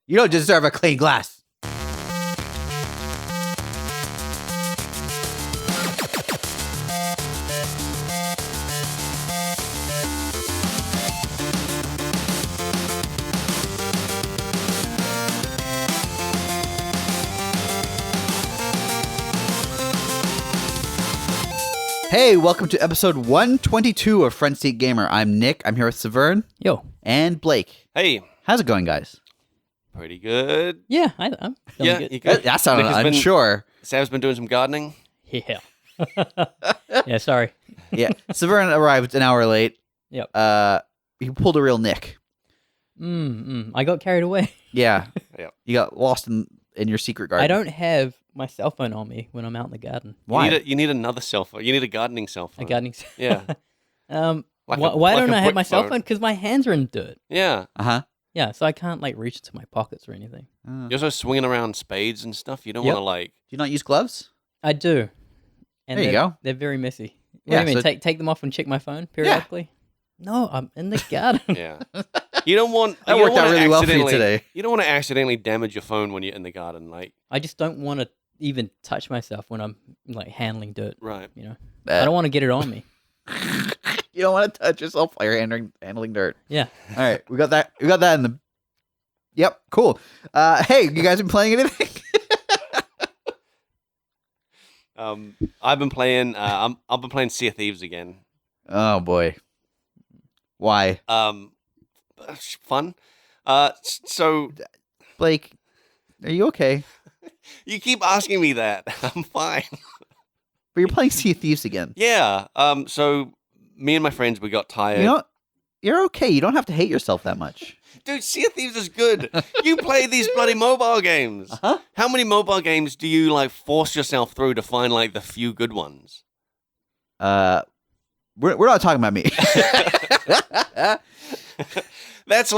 You don't deserve a clean glass. Hey, welcome to episode 122 of Front Seat Gamer. I'm Nick. I'm here with Saveun. Yo. And Blake. Hey. How's it going, guys? Pretty good. Yeah, I'm feeling good. You good? That sounded unsure. Sam's been doing some gardening. Yeah. Yeah, sorry. Yeah. Saveun arrived an hour late. Yep. He pulled a real Nick. I got carried away. Yeah. Yep. You got lost in your secret garden. I don't have my cell phone on me when I'm out in the garden. Why? You need another cell phone. You need a gardening cell phone. A gardening. Yeah. Why don't I have my cell phone? Because my hands are in dirt. Yeah. Uh-huh. Yeah, so I can't reach into my pockets or anything. You're also swinging around spades and stuff. You don't Yep. want to Do you not use gloves? I do. And There you go. They're very messy. What Yeah, do you mean? so- Take them off and check my phone periodically? No, I'm in the garden. Yeah. You don't want. That you don't worked out wanna really well for you accidentally- today. You don't want to accidentally damage your phone when you're in the garden. I just don't want to even touch myself when I'm handling dirt. Right. You know, I don't want to get it on me. You don't want to touch yourself while you're handling dirt. Yeah. All right. We got that in the... Yep. Cool. Hey, you guys been playing anything? I've been playing. I've been playing Sea of Thieves again. Oh, boy. Why? Fun. So Blake, are you okay? you keep asking me that. I'm fine. But you're playing Sea of Thieves again. Yeah. So me and my friends, we got tired. You know, you're okay. You don't have to hate yourself that much. Dude, Sea of Thieves is good. You play these bloody mobile games. Uh-huh. How many mobile games do you force yourself through to find the few good ones? We're not talking about me. That's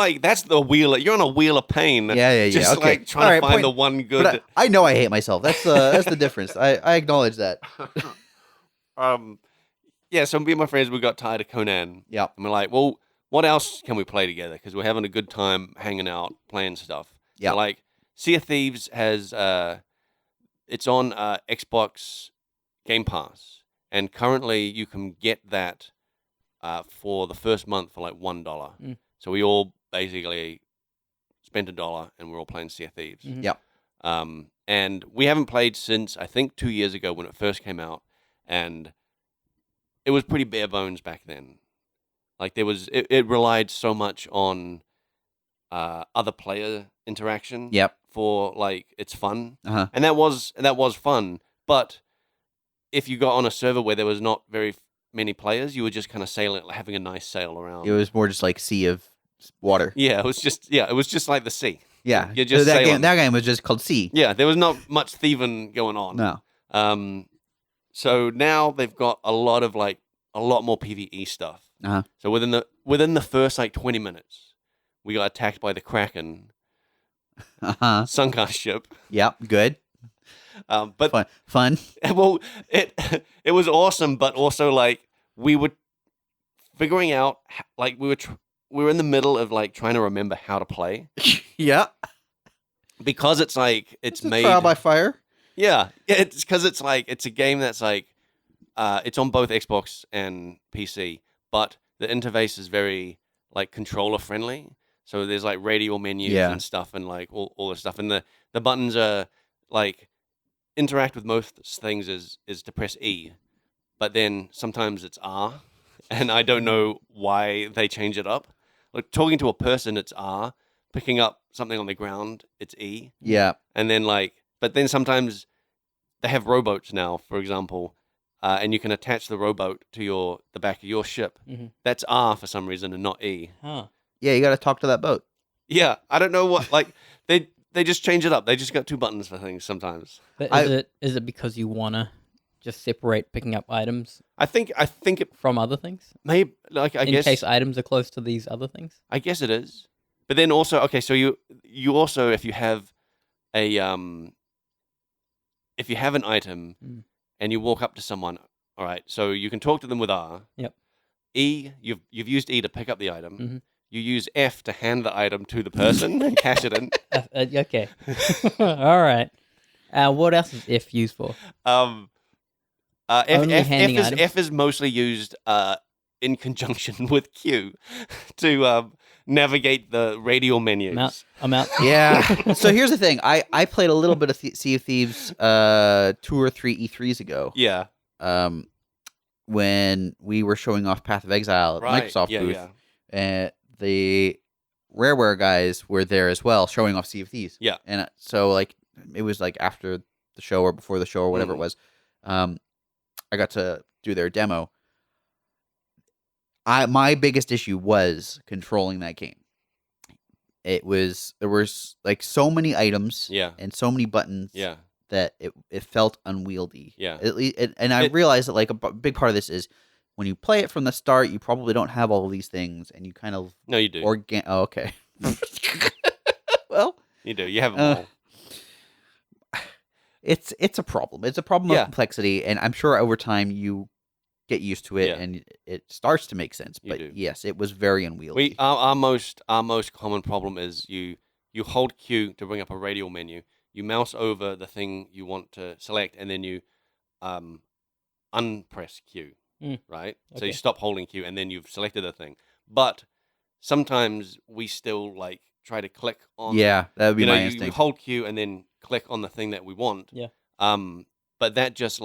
the wheel. You're on a wheel of pain. Yeah. Just Okay. trying All to right, find point- the one good. But I know I hate myself. That's the difference. I acknowledge that. Yeah. So me and my friends, we got tired of Conan. Yeah. And we're like, well, what else can we play together? Because we're having a good time hanging out, playing stuff. Yeah. So, Sea of Thieves has it's on Xbox Game Pass, and currently you can get that for the first month for $1. Mm. So we all basically spent $1, and we're all playing Sea of Thieves. Mhm. Yeah. And we haven't played since I think 2 years ago when it first came out, and it was pretty bare bones back then. It relied so much on other player interaction. Yep. For it's fun, Uh-huh. and that was fun. But if you got on a server where there was not very many players, you were just kind of sailing, having a nice sail around. It was more just like sea of water. It was just like the sea. Yeah. You're just that sailing. game was just called Sea. Yeah, there was not much thieving going on. No. So now they've got a lot more PvE stuff. Uh-huh. So within the first 20 minutes, we got attacked by the Kraken, Uh-huh. Sunken ship. Yep. Good. But Fun. well, it was awesome, but also we were figuring out we were in the middle of trying to remember how to play Yeah. because it's It's a made trial by fire. Yeah, it's because it's a game that's it's on both Xbox and PC, but the interface is very controller friendly. So there's radial menus Yeah. and stuff, and all this stuff, and the buttons are interact with most things is to press E, but then sometimes it's R, and I don't know why they change it up. Talking to a person, it's R. Picking up something on the ground, it's E. Yeah. And then but then sometimes they have rowboats now, for example, and you can attach the rowboat to the back of your ship. Mhm. That's R for some reason and not E. Huh. Yeah, you got to talk to that boat. Yeah, I don't know what they just change it up. They just got two buttons for things sometimes. But is it because you wanna just separate picking up items I think it from other things? may I In guess case items are close to these other things? I guess it is. But then also, okay, so you also if you have a if you have an item Mm. and you walk up to someone, all right, so you can talk to them with R. Yep. E, you've used E to pick up the item. Mhm. you use F to hand the item to the person and cash it in. Okay. All right. What else is F used for? Only handing items? F is mostly used in conjunction with Q to navigate the radial menus. I'm out. Yeah. So here's the thing. I played a little bit of Sea of Thieves 2 or 3 E3s ago. Yeah. When we were showing off Path of Exile at Right. Microsoft Yeah, booth, yeah. and the Rareware guys were there as well, showing off Sea of Thieves. Yeah. And so like it was like after the show or before the show or whatever it was. I got to do their demo. My biggest issue was controlling that game. There was like so many items Yeah. and so many buttons Yeah. that it felt unwieldy. Yeah. And I realized that like a big part of this is when you play it from the start, you probably don't have all of these things, and you kind of No, you do. Oh, okay. Well, You do. You have them all. it's a problem. It's a problem of complexity, and I'm sure over time you get used to it, and it starts to make sense. You But do. yes, it was very unwieldy. Our most common problem is you hold Q to bring up a radial menu. You mouse over the thing you want to select, and then you unpress Q, right? So you Okay. stop holding Q, and then you've selected the thing. But sometimes we still like try to click on. Yeah, that would be my you instinct. hold Q and then click on the thing that we want. Yeah. But that just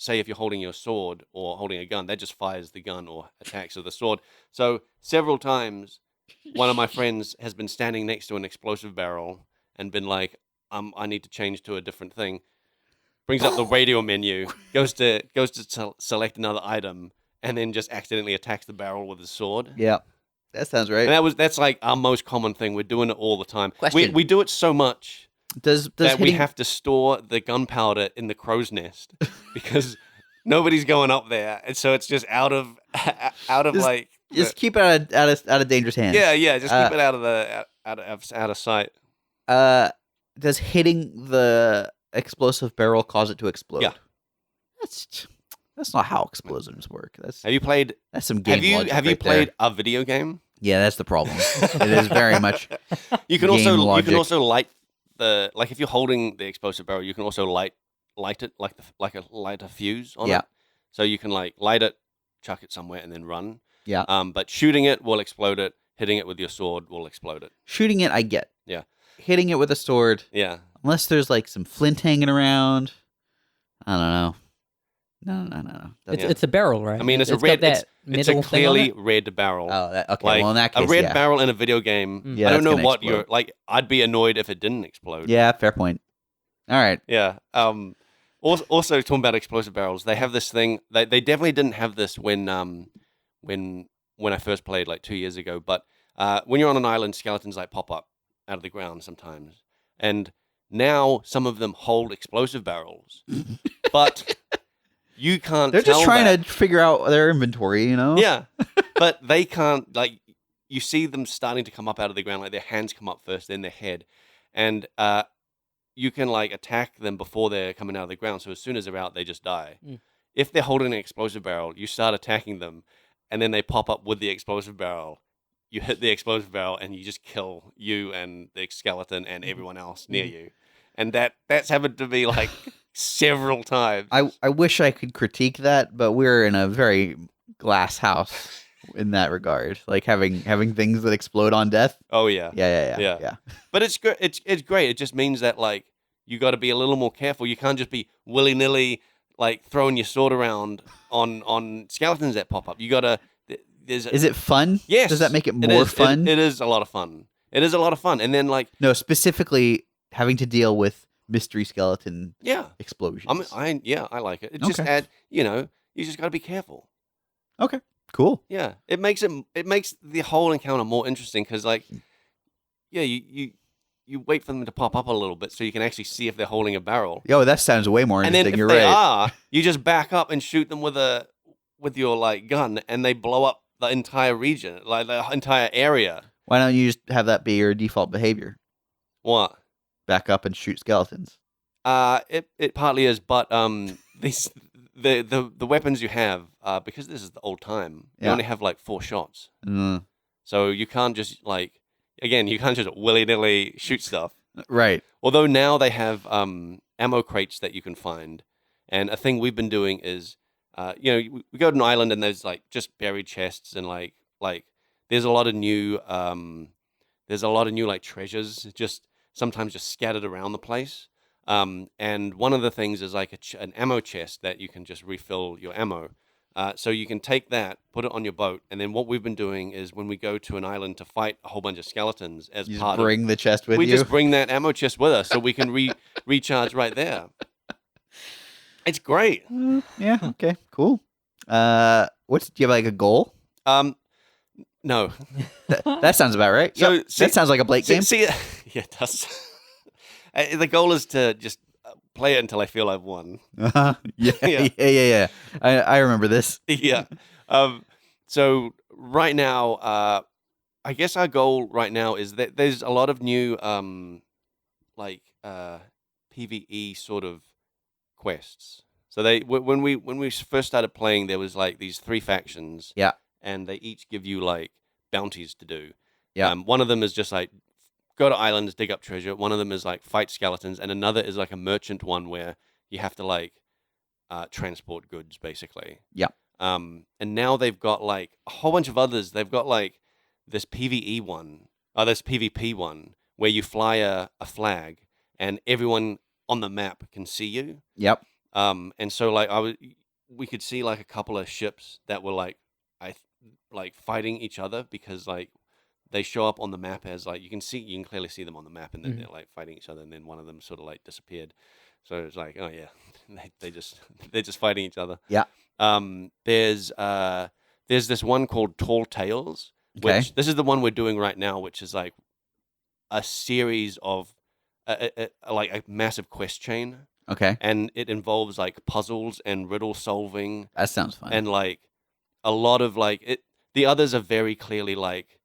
say if you're holding your sword or holding a gun, that just fires the gun or attacks with the sword. So several times, one of my friends has been standing next to an explosive barrel and been like, I need to change to a different thing. Brings up the radio menu, goes to select another item, and then just accidentally attacks the barrel with his sword. Yeah, that sounds right. And that's like our most common thing. We're doing it all the time. Question. We do it so much Does that we hitting- have to store the gunpowder in the crow's nest because nobody's going up there, and so it's just out of like just keep it out of dangerous hands. yeah, just keep it out of sight. Does hitting the explosive barrel cause it to explode? Yeah. That's not how explosions work. That's some game logic. Have you right played there. a video game? Yeah, that's the problem. It is very much. You can game also logic. light the if you're holding the explosive barrel, you can also light it light a fuse on it. So you can like light it, chuck it somewhere, and then run. Yeah. But shooting it will explode it. Hitting it with your sword will explode it. Shooting it, I get. Yeah. Hitting it with a sword, Yeah. unless there's like some flint hanging around. I don't know. No. It's a barrel, right? I mean, it's got a that middle thing on clearly it? red barrel. Oh, okay. Like, Well, in that case, a red yeah. barrel in a video game. Mm. Yeah, I don't that's know gonna what explode. you're like. I'd be annoyed if it didn't explode. Yeah, fair point. All right. Yeah. Also talking about explosive barrels, they have this thing. They definitely didn't have this when I first played like 2 years ago. But when you're on an island, skeletons like pop up out of the ground sometimes, and now some of them hold explosive barrels, but you can't. They're just tell trying that. to figure out their inventory, you know? Yeah, but they can't. Like you see them starting to come up out of the ground, like their hands come up first, then their head, and you can like attack them before they're coming out of the ground. So as soon as they're out, they just die. Mm. If they're holding an explosive barrel, you start attacking them, and then they pop up with the explosive barrel. You hit the explosive barrel, and you just kill you and the skeleton and everyone else near you. And that's happened to me like several times. I wish I could critique that, but we're in a very glass house in that regard. Like having things that explode on death. Oh yeah. Yeah. But it's great. It's great. It just means that like you got to be a little more careful. You can't just be willy nilly like throwing your sword around on skeletons that pop up. You got to. Is it fun? Yes. Does that make it more fun? It is a lot of fun. It is a lot of fun. And then like No, specifically having to deal with mystery skeleton explosions. I like it. It just add. You just got to be careful. Okay. Cool. Yeah, it makes the whole encounter more interesting because, like, yeah, you wait for them to pop up a little bit so you can actually see if they're holding a barrel. Yo, that sounds way more And interesting. then if You're they right. are, you just back up and shoot them with your like gun, and they blow up the entire region, like the entire area. Why don't you just have that be your default behavior? What? Back up and shoot skeletons. It partly is, but these the weapons you have, because this is the old time, you Yeah. only have like 4 shots. Mm. So you can't just like, again, you can't just willy nilly shoot stuff. Right. Although now they have ammo crates that you can find, and a thing we've been doing is, we go to an island and there's like just buried chests and like there's a lot of new like treasures just sometimes just scattered around the place. And one of the things is like an ammo chest that you can just refill your ammo. So you can take that, put it on your boat, and then what we've been doing is when we go to an island to fight a whole bunch of skeletons as You part just bring the chest with we you. just bring that ammo chest with us so we can recharge right there. It's great. Yeah. Okay. Cool. Do you have like a goal? No. That sounds about right. So, Yep. see- that sounds like a Blake game. Yeah, it does. The goal is to just play it until I feel I've won. Yeah, Yeah. yeah. I remember this. Yeah. So right now, I guess our goal right now is that there's a lot of new PvE sort of quests. So when we first started playing, there was like these 3 factions. Yeah. And they each give you like bounties to do. Yeah. One of them is just like go to islands, dig up treasure. One of them is like fight skeletons, and another is like a merchant one where you have to like transport goods basically. Yeah. And now they've got like a whole bunch of others. They've got like this PvE one, this PvP one where you fly a flag and everyone on the map can see you. Yep. And so like we could see like a couple of ships that were like fighting each other because like they show up on the map as like you can clearly see them on the map, and then they're like fighting each other, and then one of them sort of like disappeared. So it's like, oh yeah, they're just fighting each other. Yeah. There's this one called Tall Tales, Okay. which this is the one we're doing right now, which is like a series of like a massive quest chain, Okay. and it involves like puzzles and riddle solving That sounds fun. and like a lot of like it. The others are very clearly like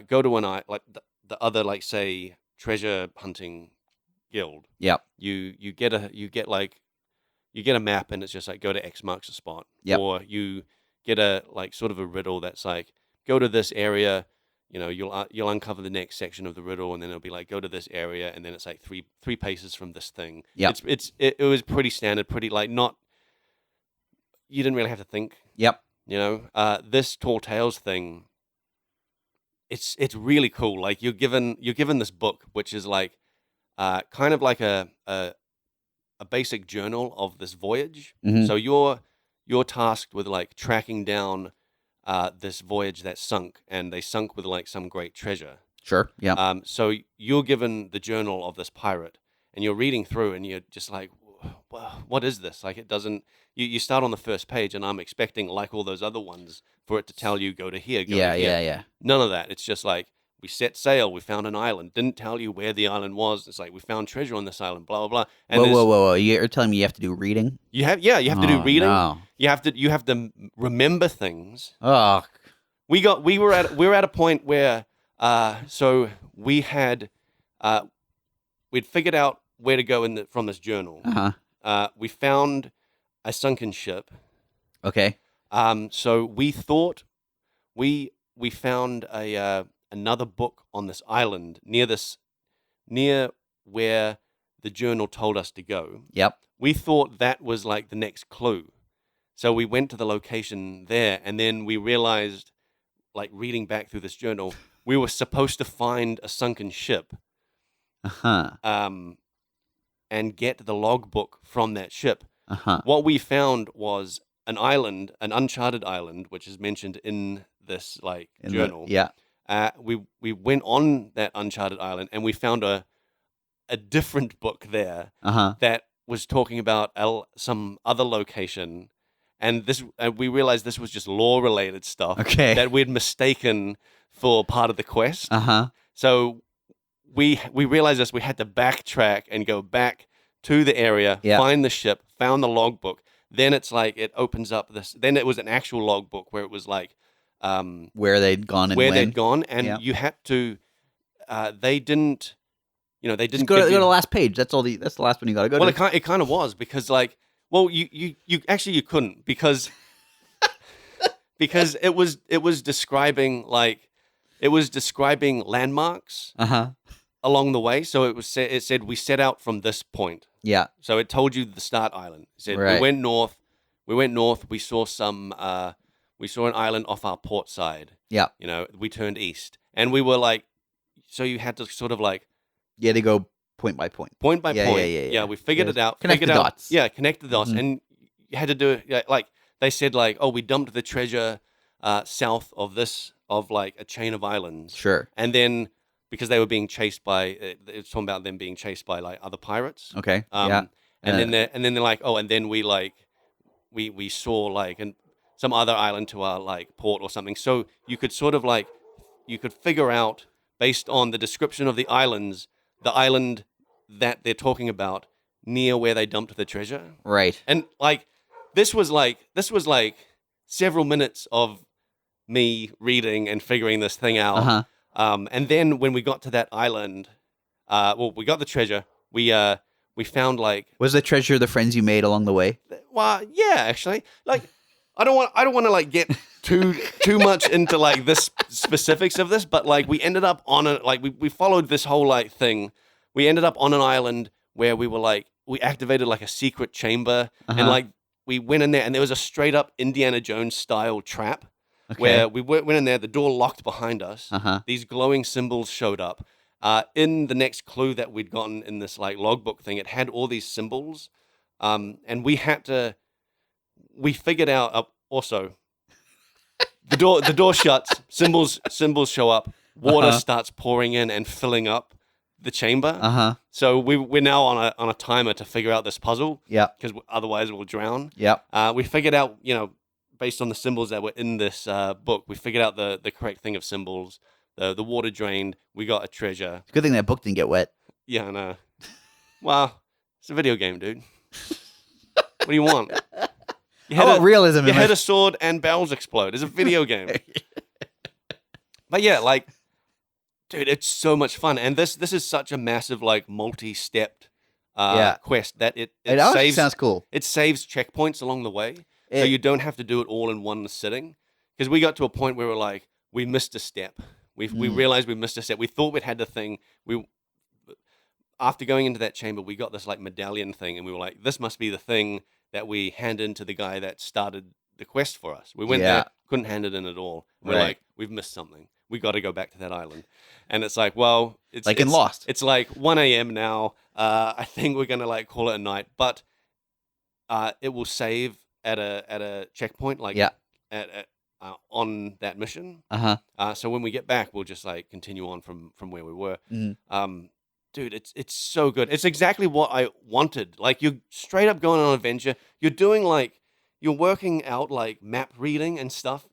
go to like the other like say treasure hunting guild. Yep. You get a map and it's just like go to X marks a spot. Yep. Or you get a like sort of a riddle that's like go to this area. You'll uncover the next section of the riddle, and then it'll be like go to this area, and then it's like three paces from this thing. Yep. It was pretty standard, pretty like not. You didn't really have to think. Yep. This Tall Tales thing, it's really cool. Like you're given this book, which is like kind of like a basic journal of this voyage. Mhm. So you're tasked with like tracking down this voyage that sunk, and they sunk with like some great treasure. Sure. Yeah. So you're given the journal of this pirate, and you're reading through, and you're just like, what is this? Like it doesn't. You start on the first page, and I'm expecting, like all those other ones, for it to tell you go to here, go to here. Yeah. None of that. It's just like we set sail, we found an island. Didn't tell you where the island was. It's like we found treasure on this island. Blah blah blah. And Whoa! You're telling me you have to do reading? You have to do reading. No. You have to remember things. Oh. We were at a point where so we had we'd figured out where to go from this journal. We found a sunken ship. Okay. So we thought we found another book on this island near where the journal told us to go. Yep. We thought that was like the next clue. So we went to the location there, and then we realized, like reading back through this journal, we were supposed to find a sunken ship. And get the logbook from that ship. What we found was an island, an uncharted island, which is mentioned in this journal. Yeah. We went on that uncharted island, and we found a different book there that was talking about some other location, and we realized this was just lore related stuff that we'd mistaken for part of the quest. So we realized this. We had to backtrack and go back to the area, find the ship, found the logbook. Then it's like it opens up this. Then it was an actual logbook where it was like where they'd gone and where when. they'd gone, and you had to. They didn't. They didn't Just go to the last page. That's the last one you got to go to. Well, it kind of was because you actually you couldn't because it was describing like it was describing landmarks Uh-huh. along the way. So it said we set out from this point. Yeah. So it told you the start island. It said Right. we went north. We saw an island off our port side. Yeah. We turned east, and we were like, so you had to sort of like You had to go point by point. point by Yeah, point. yeah. We figured it out. Connect figured the out, dots. Yeah, connect the dots, Mhm. and you had to do it. Yeah, like they said, like, oh, we dumped the treasure south of like a chain of islands, Sure. and then because they were being chased by, it's talking about them being chased by like other pirates. Okay. Yeah. And then they're like, oh, and then we like we saw like some other island to our like port or something. So you could sort of like you could figure out based on the description of the islands, the island that they're talking about near where they dumped the treasure. Right. And like this was like several minutes of me reading and figuring this thing out. Uh-huh. And then when we got to that island, we got the treasure. We found like Was the treasure the friends you made along the way? well, yeah, actually, like I don't want to like get too much into like this specifics of this, but like we ended up on we followed this whole like thing. We ended up on an island where we activated like a secret chamber and Uh-huh. like we went in there and there was a straight up Indiana Jones style trap Okay. where we went in there, the door locked behind us. Uh-huh. These glowing symbols showed up. In the next clue that we'd gotten in this like logbook thing, it had all these symbols, and we figured out also the door shuts, symbols show up, water Uh-huh. starts pouring in and filling up the chamber. Uh-huh. So we're now on a timer to figure out this puzzle Yep. because otherwise we'll drown. Yep. We figured out, based on the symbols that were in this book, we figured out the correct thing of symbols. The water drained. We got a treasure. It's a good thing that book didn't get wet. Yeah, I know. Well, it's a video game, dude. What do you want? You How about realism? you in my- hit a sword and barrels explode. It's a video game. But yeah, like, dude, it's so much fun. And this is such a massive, like, multi-stepped quest that it It honestly saves sounds cool. it saves checkpoints along the way. So It- you don't have to do it all in one sitting. Because we got to a point where we're like, we missed a step. We realized we missed a step. We thought we'd had the thing. After going into that chamber, we got this like medallion thing, and we were like, this must be the thing that we hand in to the guy that started the quest for us. We went there, couldn't hand it in at all. We're Right. like, we've missed something. We got to go back to that island. And it's like, well, it's Like in Lost. It's like 1 a.m. now. I think we're gonna like call it a night, but it will save at a checkpoint, like Yeah. on that mission. Uh-huh. So when we get back, we'll just like continue on from where we were. Mhm. Dude, it's so good. It's exactly what I wanted. Like you're straight up going on an adventure. You're working out like map reading and stuff.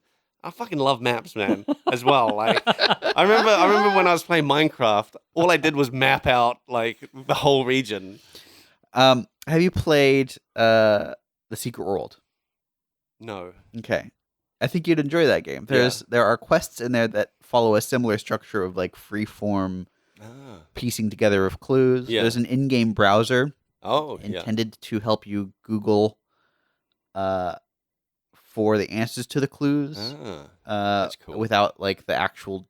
I fucking love maps, man, as well. Like I remember when I was playing Minecraft, all I did was map out like the whole region. Have you played The Secret World? No. Okay. I think you'd enjoy that game. There are quests in there that follow a similar structure of like free form piecing together of clues. Yeah. There's an in-game browser Oh, yeah. intended to help you Google for the answers to the clues That's cool. without like the actual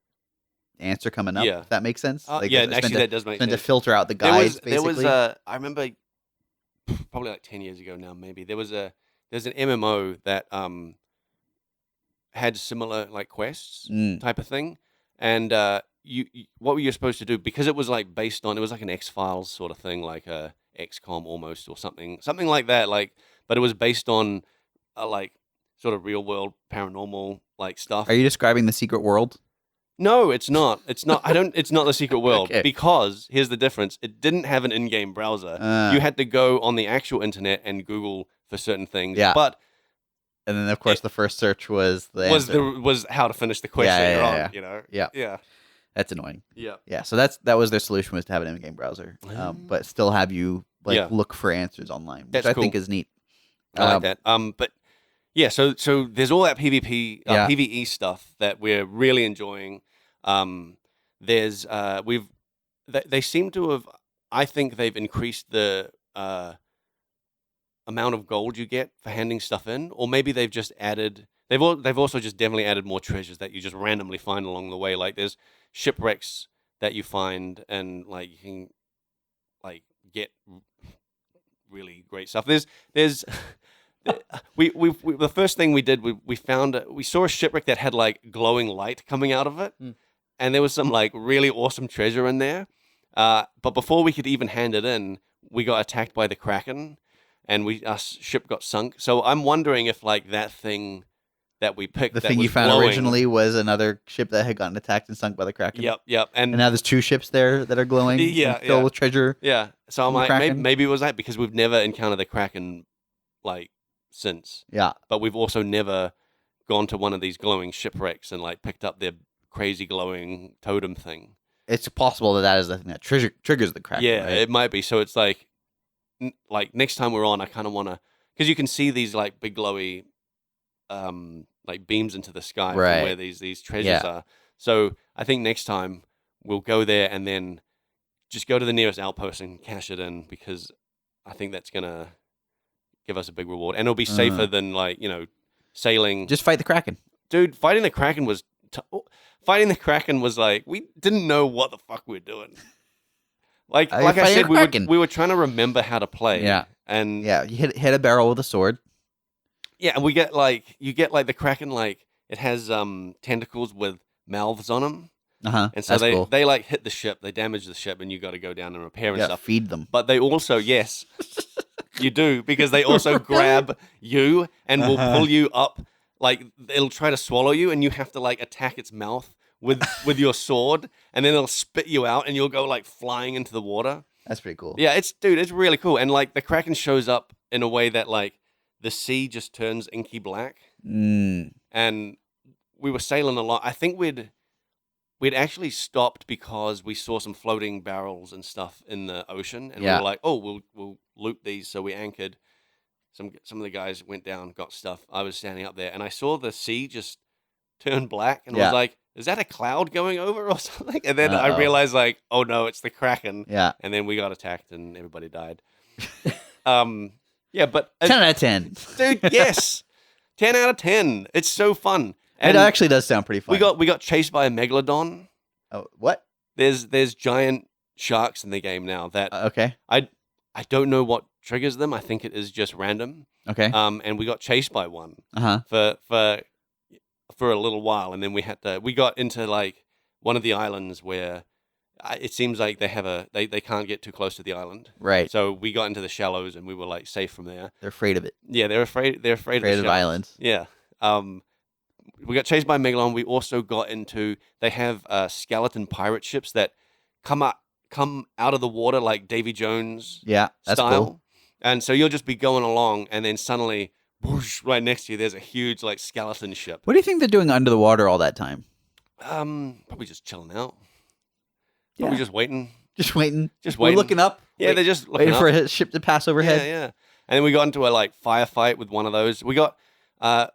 answer coming up. Yeah. If that makes sense. Like, Yeah, it's meant actually to- that does make it's meant to sense. filter out the There guides. was basically. I remember probably like 10 years ago now, maybe there's an MMO that had similar like quests Mm. type of thing, and you what were you supposed to do, because it was like based on, it was like an X-Files sort of thing, like a XCOM almost, or something like that, like, but it was based on like sort of real world paranormal like stuff. Are you describing The Secret World? No, it's not. It's not. It's not The Secret World. Okay. Because here's the difference. It didn't have an in-game browser. You had to go on the actual internet and Google for certain things. Yeah. But And then, of course, the first search was the was answer. how to finish the quest Yeah, later yeah, on. yeah. You know. Yeah. Yeah. That's annoying. Yeah. Yeah, so that was their solution, was to have an in-game browser, but still have you like Yeah. look for answers online, which That's I think cool. is neat. I like that. But yeah. So there's all that PvP, Yeah. PvE stuff that we're really enjoying. There's they seem to have. I think they've increased the amount of gold you get for handing stuff in, or maybe they've just added they've also just definitely added more treasures that you just randomly find along the way. Like there's shipwrecks that you find, and like you can like get really great stuff. There's we the first thing we did, we saw a shipwreck that had like glowing light coming out of it, and there was some like really awesome treasure in there. But before we could even hand it in, we got attacked by the Kraken, and our ship got sunk. So I'm wondering if like that thing that we picked, The that thing was you found glowing, originally was another ship that had gotten attacked and sunk by the Kraken. Yep. And now there's 2 ships there that are glowing, Yeah, and filled with treasure. Yeah. So I'm from the like, Kraken. maybe it was that, because we've never encountered the Kraken like since. Yeah. But we've also never gone to one of these glowing shipwrecks and like picked up their crazy glowing totem thing. It's possible that is the thing that triggers the Kraken. Yeah, right? it might be. So it's like next time we're on, I kind of want to, because you can see these like big glowy like beams into the sky from Right. where these treasures are. So I think next time we'll go there and then just go to the nearest outpost and cash it in, because I think that's gonna give us a big reward, and it'll be safer than like sailing. Just fight the Kraken. Dude, fighting the Kraken was like, we didn't know what the fuck we were doing. Like I said, we were trying to remember how to play. Yeah. And yeah, you hit a barrel with a sword. Yeah, and you get like the Kraken, like it has tentacles with mouths on them. And so they like hit the ship, they damage the ship, and you got to go down and repair and stuff. Feed them. But they also, yes, you do, because they also grab you and will pull you up. Like it'll try to swallow you, and you have to like attack its mouth with your sword, and then it'll spit you out, and you'll go like flying into the water. That's pretty cool. Yeah, it's really cool. And like the Kraken shows up in a way that like the sea just turns inky black. And we were sailing along. I think we'd actually stopped because we saw some floating barrels and stuff in the ocean, and we were like, oh, we'll loot these. So we anchored. Some of the guys went down, got stuff. I was standing up there, and I saw the sea just turn black, and I was like, is that a cloud going over or something? And then I realized, like, oh no, it's the Kraken. Yeah. And then we got attacked, and everybody died. Yeah, but 10 out of 10. Dude, yes. 10 out of 10. It's so fun. And it actually does sound pretty fun. We got chased by a megalodon. Oh, what? There's giant sharks in the game now that okay. I don't know what triggers them. I think it is just random. Okay. And we got chased by one. For a little while, and then we got into like one of the islands where it seems like they can't get too close to the island. Right. So we got into the shallows, and we were like safe from there. They're afraid of it. Yeah, they're afraid of islands. Yeah. We got chased by Megalon. We also got into, they have skeleton pirate ships that come out of the water like Davy Jones that's style. cool. And so you'll just be going along, and then suddenly, whoosh, right next to you, there's a huge like skeleton ship. What do you think they're doing under the water all that time? Probably just chilling out. Probably just waiting. Just waiting. We're looking up. Yeah, they're just looking waiting for a ship to pass overhead. Yeah. And then we got into a like firefight with one of those. We got into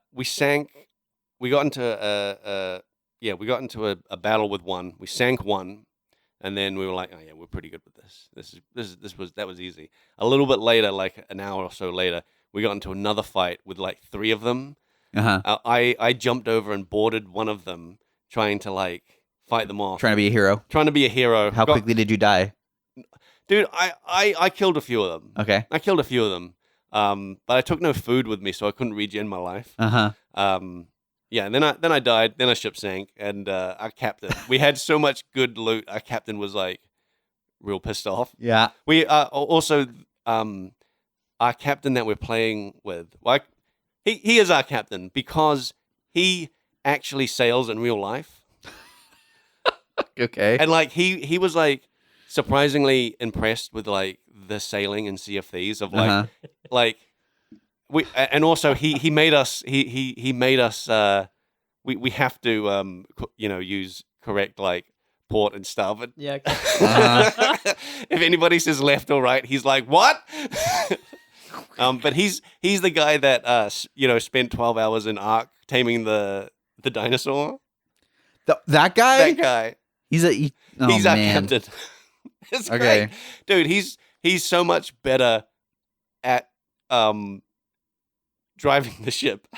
a battle with one. We sank one, and then we were like, oh yeah, we're pretty good with this. That was easy. A little bit later, like an hour or so later, we got into another fight with like 3 of them. I jumped over and boarded one of them, trying to like fight them off. Trying to be a hero. How quickly did you die? Dude, I killed a few of them. Okay. I killed a few of them. But I took no food with me, so I couldn't regen my life. Yeah, and then I died. Then our ship sank, and our captain. We had so much good loot. Our captain was like real pissed off. Yeah. We also our captain that we're playing with. Like he is our captain because he actually sails in real life. Okay. And like he was like surprisingly impressed with like the sailing in Sea of Thieves of like like. We and also he made us he made us we have to use correct like port and starboard. Yeah. If anybody says left or right, he's like what? But he's the guy that spent 12 hours in Ark taming the dinosaur. That guy. That guy. He's our captain. It's great, dude. He's so much better at driving the ship.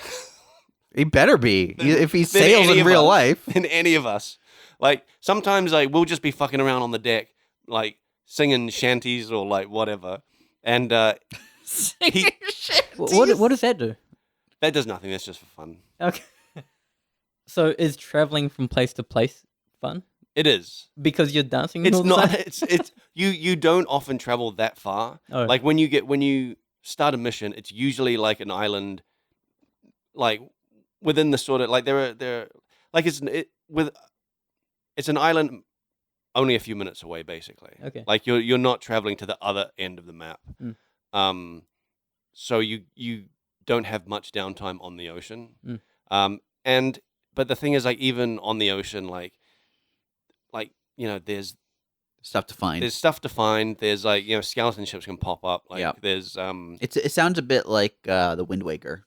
He better be. If he than sails any in of real us- life. than any of us. Like sometimes like we'll just be fucking around on the deck, like singing shanties or like whatever, and he What does that do? that does nothing. That's just for fun. Okay. So is traveling from place to place fun? It is. Because you're dancing It's all the not. time? It's you don't often travel that far. Oh. Like when you start a mission, it's usually like an island, like within the sort of like there are like it's an island only a few minutes away, basically. Okay. Like you're not traveling to the other end of the map. Mm. So you don't have much downtime on the ocean. Mm. But the thing is, like even on the ocean, like there's Stuff to find. stuff to find. There's like skeleton ships can pop up. Like Yeah. there's It sounds a bit like the Wind Waker.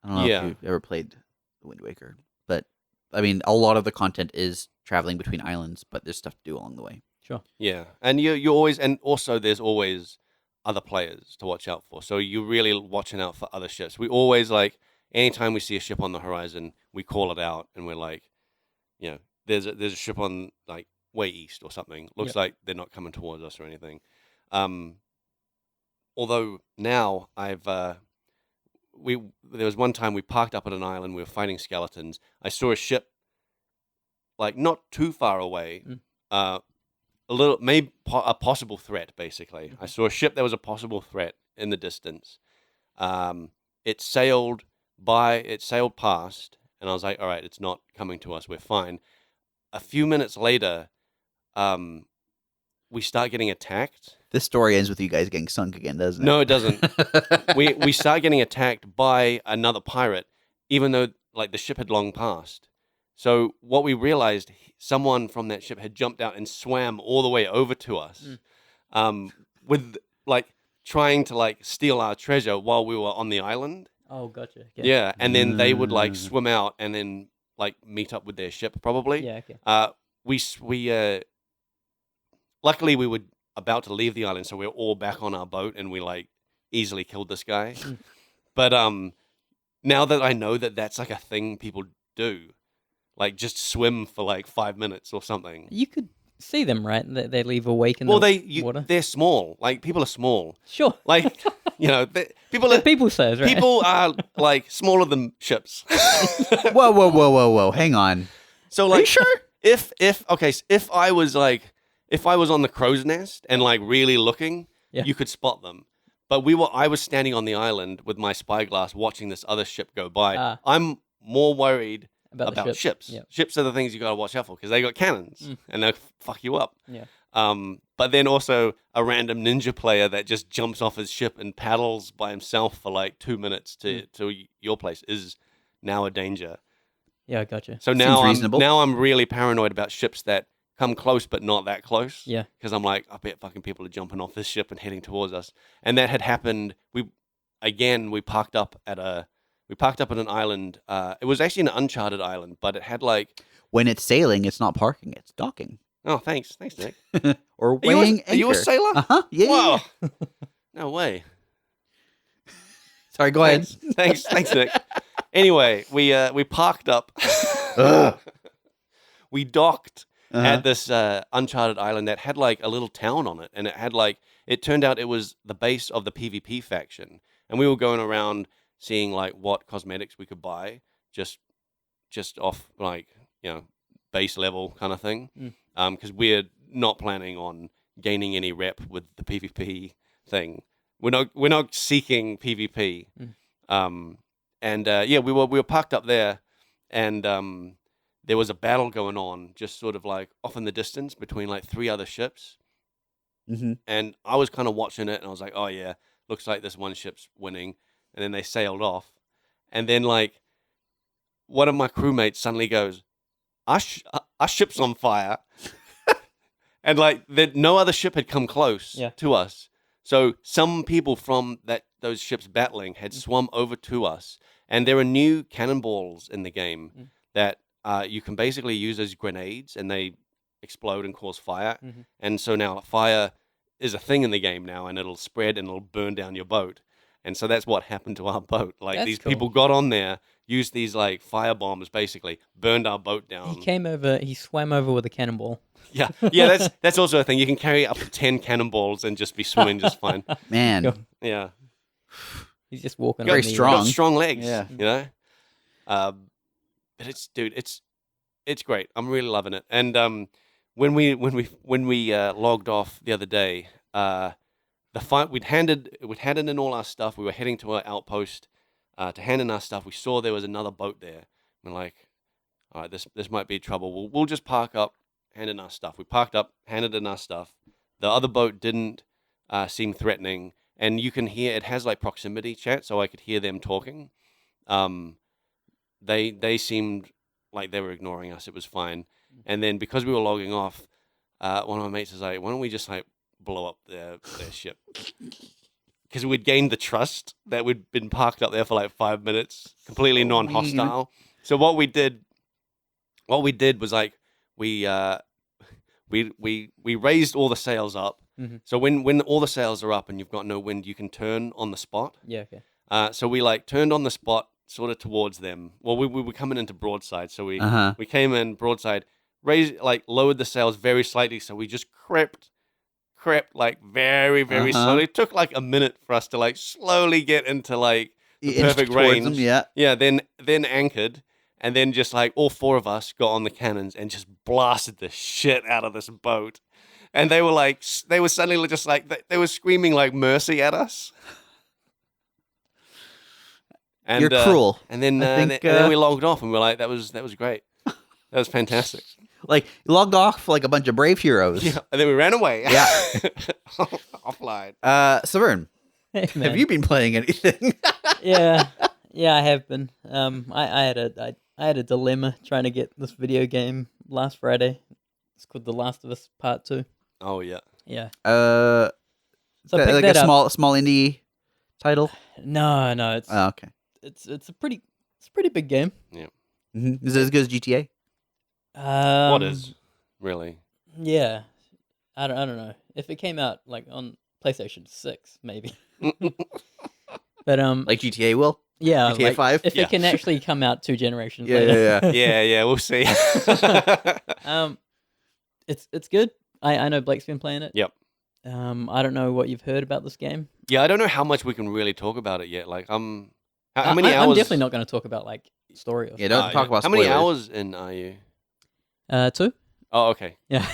I don't know Yeah. if you've ever played the Wind Waker, but I mean, a lot of the content is traveling between islands, but there's stuff to do along the way. Sure. Yeah, and you always, and also there's always other players to watch out for. So you're really watching out for other ships. We always like anytime we see a ship on the horizon, we call it out, and we're like, there's a ship on like way east or something. Looks Yep. like they're not coming towards us or anything. Although now there was one time we parked up at an island. We were fighting skeletons. I saw a ship like not too far away. Mm. A little, maybe a possible threat. Basically, I saw a ship that was a possible threat in the distance. It sailed past, and I was like, "All right, it's not coming to us. We're fine." A few minutes later, we start getting attacked. This story ends with you guys getting sunk again, doesn't it? No, it doesn't. we start getting attacked by another pirate, even though like the ship had long passed. So what we realized, someone from that ship had jumped out and swam all the way over to us, with like trying to like steal our treasure while we were on the island. Oh, gotcha. Yeah, and then they would like swim out and then like meet up with their ship probably. Yeah, okay. We luckily we were about to leave the island, so we were all back on our boat and we like easily killed this guy. But now that I know that that's like a thing people do, like just swim for like 5 minutes or something. You could see them, right? They leave awake in the water. They're small. Like people are small. Sure. Like people The are people size, right? people are like smaller than ships. Whoa! Hang on. So Are like, you sure? if I was on the crow's nest and like really looking, Yeah. you could spot them. But I was standing on the island with my spyglass watching this other ship go by. Ah. I'm more worried about the about ships. Yeah. Ships are the things you got to watch out for because they got cannons and they'll fuck you up. Yeah. But then also a random ninja player that just jumps off his ship and paddles by himself for like 2 minutes to your place is now a danger. Yeah, I gotcha. So Seems reasonable. now I'm really paranoid about ships that come close but not that close. Yeah. Because I'm like, I bet fucking people are jumping off this ship and heading towards us. And that had happened. We parked up at an island. It was actually an uncharted island, but it had like. When it's sailing, it's not parking; it's docking Oh, thanks, Nick. or weighing Are you a anchor. sailor? Yeah. Whoa. No way. Sorry, go ahead. Thanks, Nick. Anyway, we parked up. We docked at this uncharted island that had like a little town on it, and it turned out it was the base of the PvP faction, and we were going around seeing like what cosmetics we could buy just off like base level kind of thing, because we're not planning on gaining any rep with the PvP thing. We're not seeking PvP. We were parked up there, and there was a battle going on just sort of like off in the distance between like 3 other ships. Mm-hmm. And I was kind of watching it, and I was like, oh yeah, looks like this one ship's winning. And then they sailed off, and then like one of my crewmates suddenly goes, our ship's on fire. And like no other ship had come close to us. So some people from those ships battling had swum over to us, and there are new cannonballs in the game that you can basically use as grenades, and they explode and cause fire. And so now fire is a thing in the game now, and it'll spread and it'll burn down your boat. And so that's what happened to our boat. Like That's these cool. people got on there, used these like fire bombs, basically burned our boat down. He swam over with a cannonball. Yeah, that's also a thing. You can carry up to 10 cannonballs and just be swimming just fine. Man, Yeah, He's just walking. Very on the, strong. got strong legs. Yeah. You know, but it's great. I'm really loving it. And when we logged off the other day, we'd handed in all our stuff. We were heading to our outpost to hand in our stuff. We saw there was another boat there. We're like, all right, this might be trouble. We'll just park up, hand in our stuff. We parked up, handed in our stuff. The other boat didn't seem threatening, and you can hear it has like proximity chat, so I could hear them talking. They seemed like they were ignoring us. It was fine. And then because we were logging off, one of my mates was like, "Why don't we just like blow up their ship?" Because we'd gained the trust that we'd been parked up there for like 5 minutes, completely non-hostile. So what we did was like we raised all the sails up. Mhm. So when all the sails are up and you've got no wind, you can turn on the spot. Yeah. Okay. So we like turned on the spot sort of towards them. Well, we were coming into broadside, so we came in broadside, lowered the sails very slightly, so we just crept like very, very slowly. It took like a minute for us to like slowly get into like the perfect range. Them, yeah. Yeah, then anchored, and then just like all four of us got on the cannons and just blasted the shit out of this boat. And they were suddenly just like, they were screaming like mercy at us. And, You're cruel. And then, and then we logged off and we were like, that was great. That was fantastic. Like, logged off like a bunch of brave heroes. Yeah, and then we ran away. Yeah. Offline. Saveun, Hey, man. have you been playing anything? Yeah, I have been. I had a dilemma trying to get this video game last Friday. It's called The Last of Us Part 2. Oh, yeah. Yeah. So I picked like that a up. small indie title? No, it's Oh, okay. it's a pretty big game. Mm-hmm. Is it as good as GTA? What is, really? Yeah, I don't know if it came out like on PlayStation 6, maybe. But Like GTA will? yeah, GTA like, 5? if Yeah. it can actually come out 2 generations Yeah, later. Yeah, we'll see. It's good. I know Blake's been playing it. Yep. I don't know what you've heard about this game. Yeah, I don't know how much we can really talk about it yet. Like, how many I'm hours? definitely not going to talk about like story or Yeah, don't talk about How many spoilers. hours in are you? 2. Oh, okay. Yeah.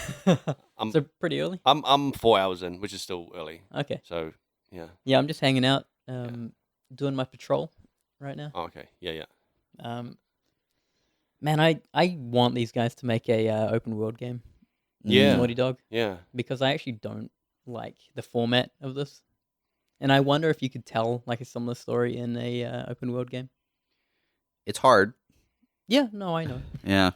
I'm- So pretty early. I'm 4 hours in, which is still early. Okay. So yeah. Yeah, I'm just hanging out, doing my patrol right now. Oh, okay. Yeah. Man, I want these guys to make a open world game. Yeah. Naughty Dog, Yeah. because I actually don't like the format of this, and I wonder if you could tell like a similar story in a open world game. It's hard. Yeah, no, I know. Yeah.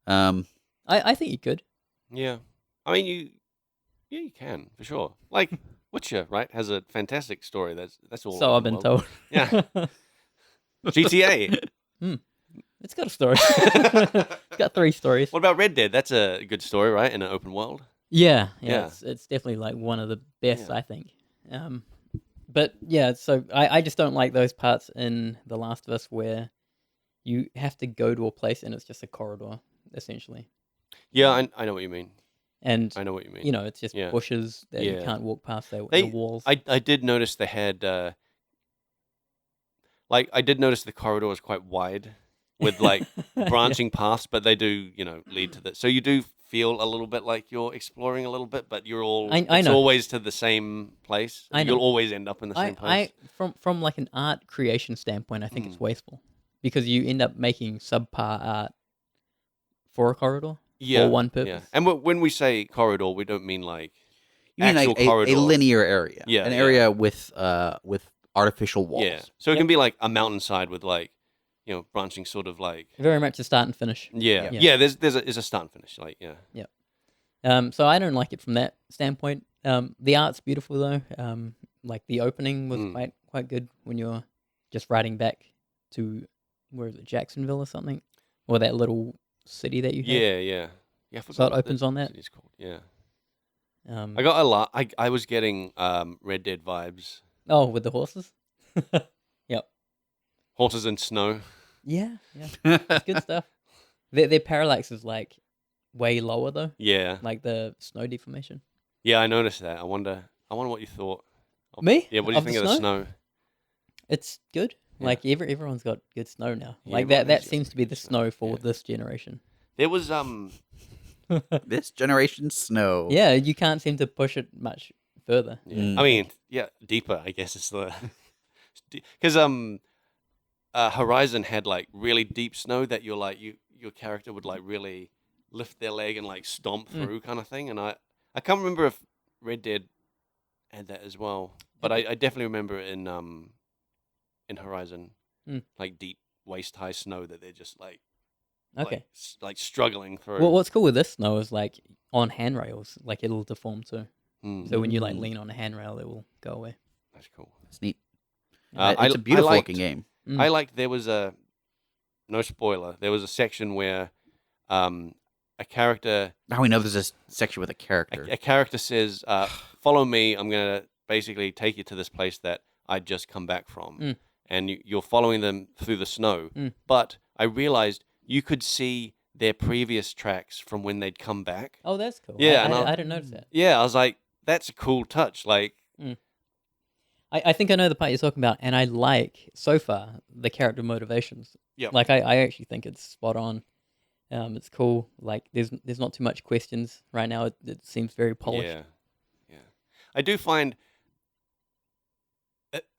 I think you could. Yeah. I mean, you can for sure. Like Witcher, right, has a fantastic story. That's all. So I've been told. Yeah. GTA. It's got a story. It's got 3 stories. What about Red Dead? That's a good story, right? In an open world. Yeah. Yeah. It's definitely like one of the best, Yeah. I think. But yeah, so I just don't like those parts in The Last of Us where you have to go to a place and it's just a corridor, essentially. Yeah, I know what you mean. And I know what you mean. you know, it's just Yeah. bushes that you Yeah. can't walk past the They- walls. I did notice they had I did notice the corridor was quite wide with like branching paths, but they do lead to that. So you do feel a little bit like you're exploring a little bit, but you're all I it's know. always to the same place. I know. You'll always end up in the same place. From like an art creation standpoint, I think it's Mm. wasteful because you end up making subpar art for a corridor Yeah, for one yeah. purpose. And when we say corridor, we don't mean like You mean actual like a corridor. linear area. Yeah, An yeah. area with artificial walls. Yeah. So it Yep. can be like a mountainside with like branching sort of like Very much a start and finish. yeah. Yeah. There's a start and finish like yeah. So I don't like it from that standpoint. The art's beautiful though. Like the opening was Mm. quite good when you're just riding back to where is it, Jacksonville or something, or that little city that you have. Yeah. I forgot So it what opens the on that. city's called. Yeah. Um, I got a lot. I was getting Red Dead vibes. oh, with the horses. Yep. Horses in snow. Yeah, it's good stuff. Their parallax is like way lower though, Yeah. like the snow deformation. Yeah, I noticed that. I wonder what you thought. Me? Yeah, what do you Of think the of the snow? It's good. Yeah. Like everyone's got good snow now. Yeah, Like everyone that has seems to be the good snow. snow for Yeah. this generation. There was This generation snow. Yeah, you can't seem to push it much further. I mean, yeah, deeper, I guess is the because Horizon had like really deep snow that you're like your character would like really lift their leg and like stomp through kind of thing, and I can't remember if Red Dead had that as well, but I definitely remember in Horizon like deep waist high snow that they're just like Okay. like struggling through. Well, what's cool with this snow is like on handrails, like it'll deform too. Mm. So when you like lean on a handrail, it will go away. That's cool. It's neat. I It's a beautiful liked- looking game. I liked there was no spoiler. There was a section where a character Now we know there's this section with a character. a character says, "Follow me. I'm gonna basically take you to this place that I'd just come back from," and you're following them through the snow. But I realized you could see their previous tracks from when they'd come back. Oh, that's cool. Yeah, I didn't notice that. Yeah, I was like, that's a cool touch. Like, I think I know the part you're talking about, and I like so far the character motivations. Yep. Like I actually think it's spot on. It's cool. Like there's not too much questions right now. It seems very polished. yeah. I do find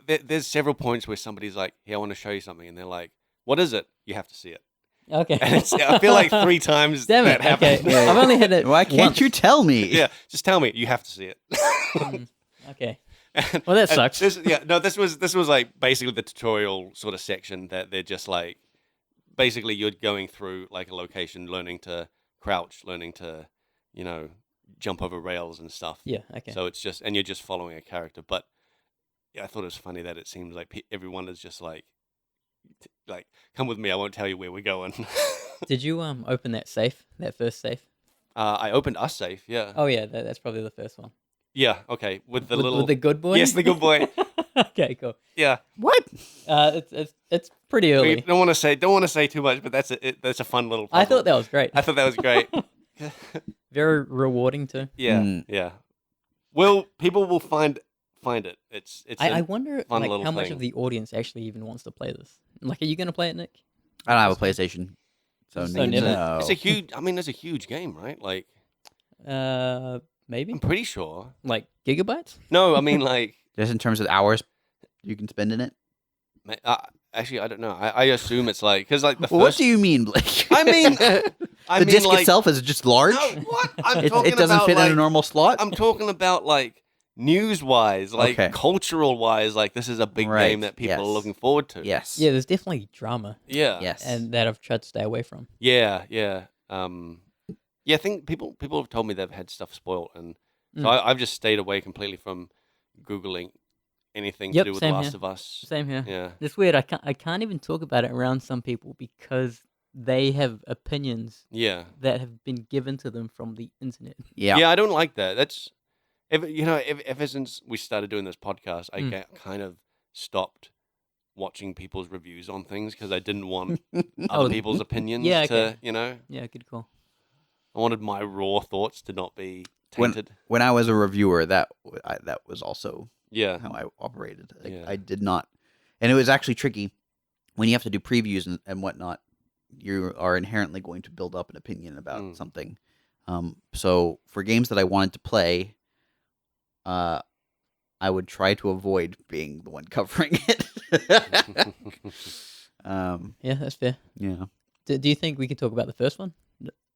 there's several points where somebody's like, "Hey, I want to show you something," and they're like, "What is it?" You have to see it. Okay. And I feel like 3 times Damn that it. Okay. happened. I've only had it. Why can't once. you tell me? Yeah, just tell me. You have to see it. Okay. Well, that sucks. This was like basically the tutorial sort of section that they're just like, basically you're going through like a location, learning to crouch, learning to, jump over rails and stuff. Yeah. Okay. So it's just, and you're just following a character. But yeah, I thought it was funny that it seems like everyone is just like, come with me. I won't tell you where we're going. Did you open that safe? That first safe? I opened us safe. Yeah. Oh yeah, that's probably the first one. Yeah. Okay. With the with the good boy. Yes, the good boy. Okay. Cool. Yeah. What? It's pretty early. We don't want to say too much, but that's a fun little puzzle. I thought that was great. I thought that was great. Very rewarding too. Yeah, yeah. People will find it. It's. I wonder fun like little how much thing. of the audience actually even wants to play this. Like, are you going to play it, Nick? I don't have a PlayStation, so So neither. never. No. It's a huge. I mean, it's a huge game, right? Like, Maybe I'm pretty sure. like gigabytes. No, I mean like. Just in terms of hours you can spend in it. Actually, I don't know. I assume it's like because like the Well, what first. do you mean, Blake? I mean, the disc like, itself is just large. No, what? I'm It, talking it doesn't about fit like, in a normal slot. I'm talking about like news-wise, like Okay. cultural-wise. Like this is a big Right, game that people are yes. looking forward to. Yes. Yeah, there's definitely drama, Yeah. Yes. and that I've tried to stay away from. Yeah. Yeah. Yeah. I think people have told me they've had stuff spoiled, and so I've just stayed away completely from googling anything Yep, to do with same Last here. of Us. Same here. Yeah. It's weird. I can't even talk about it around some people because they have opinions Yeah. that have been given to them from the internet. yeah. Yeah. I don't like that. That's ever since we started doing this podcast, I kind of stopped watching people's reviews on things because I didn't want other people's opinions yeah, to, okay. I Yeah, good call. wanted my raw thoughts to not be tainted. When I was a reviewer, that was also Yeah. how I operated. Yeah. I did not, and it was actually tricky when you have to do previews and whatnot. You are inherently going to build up an opinion about something. So for games that I wanted to play, I would try to avoid being the one covering it. Yeah, that's fair. Yeah. Do you think we could talk about the first one?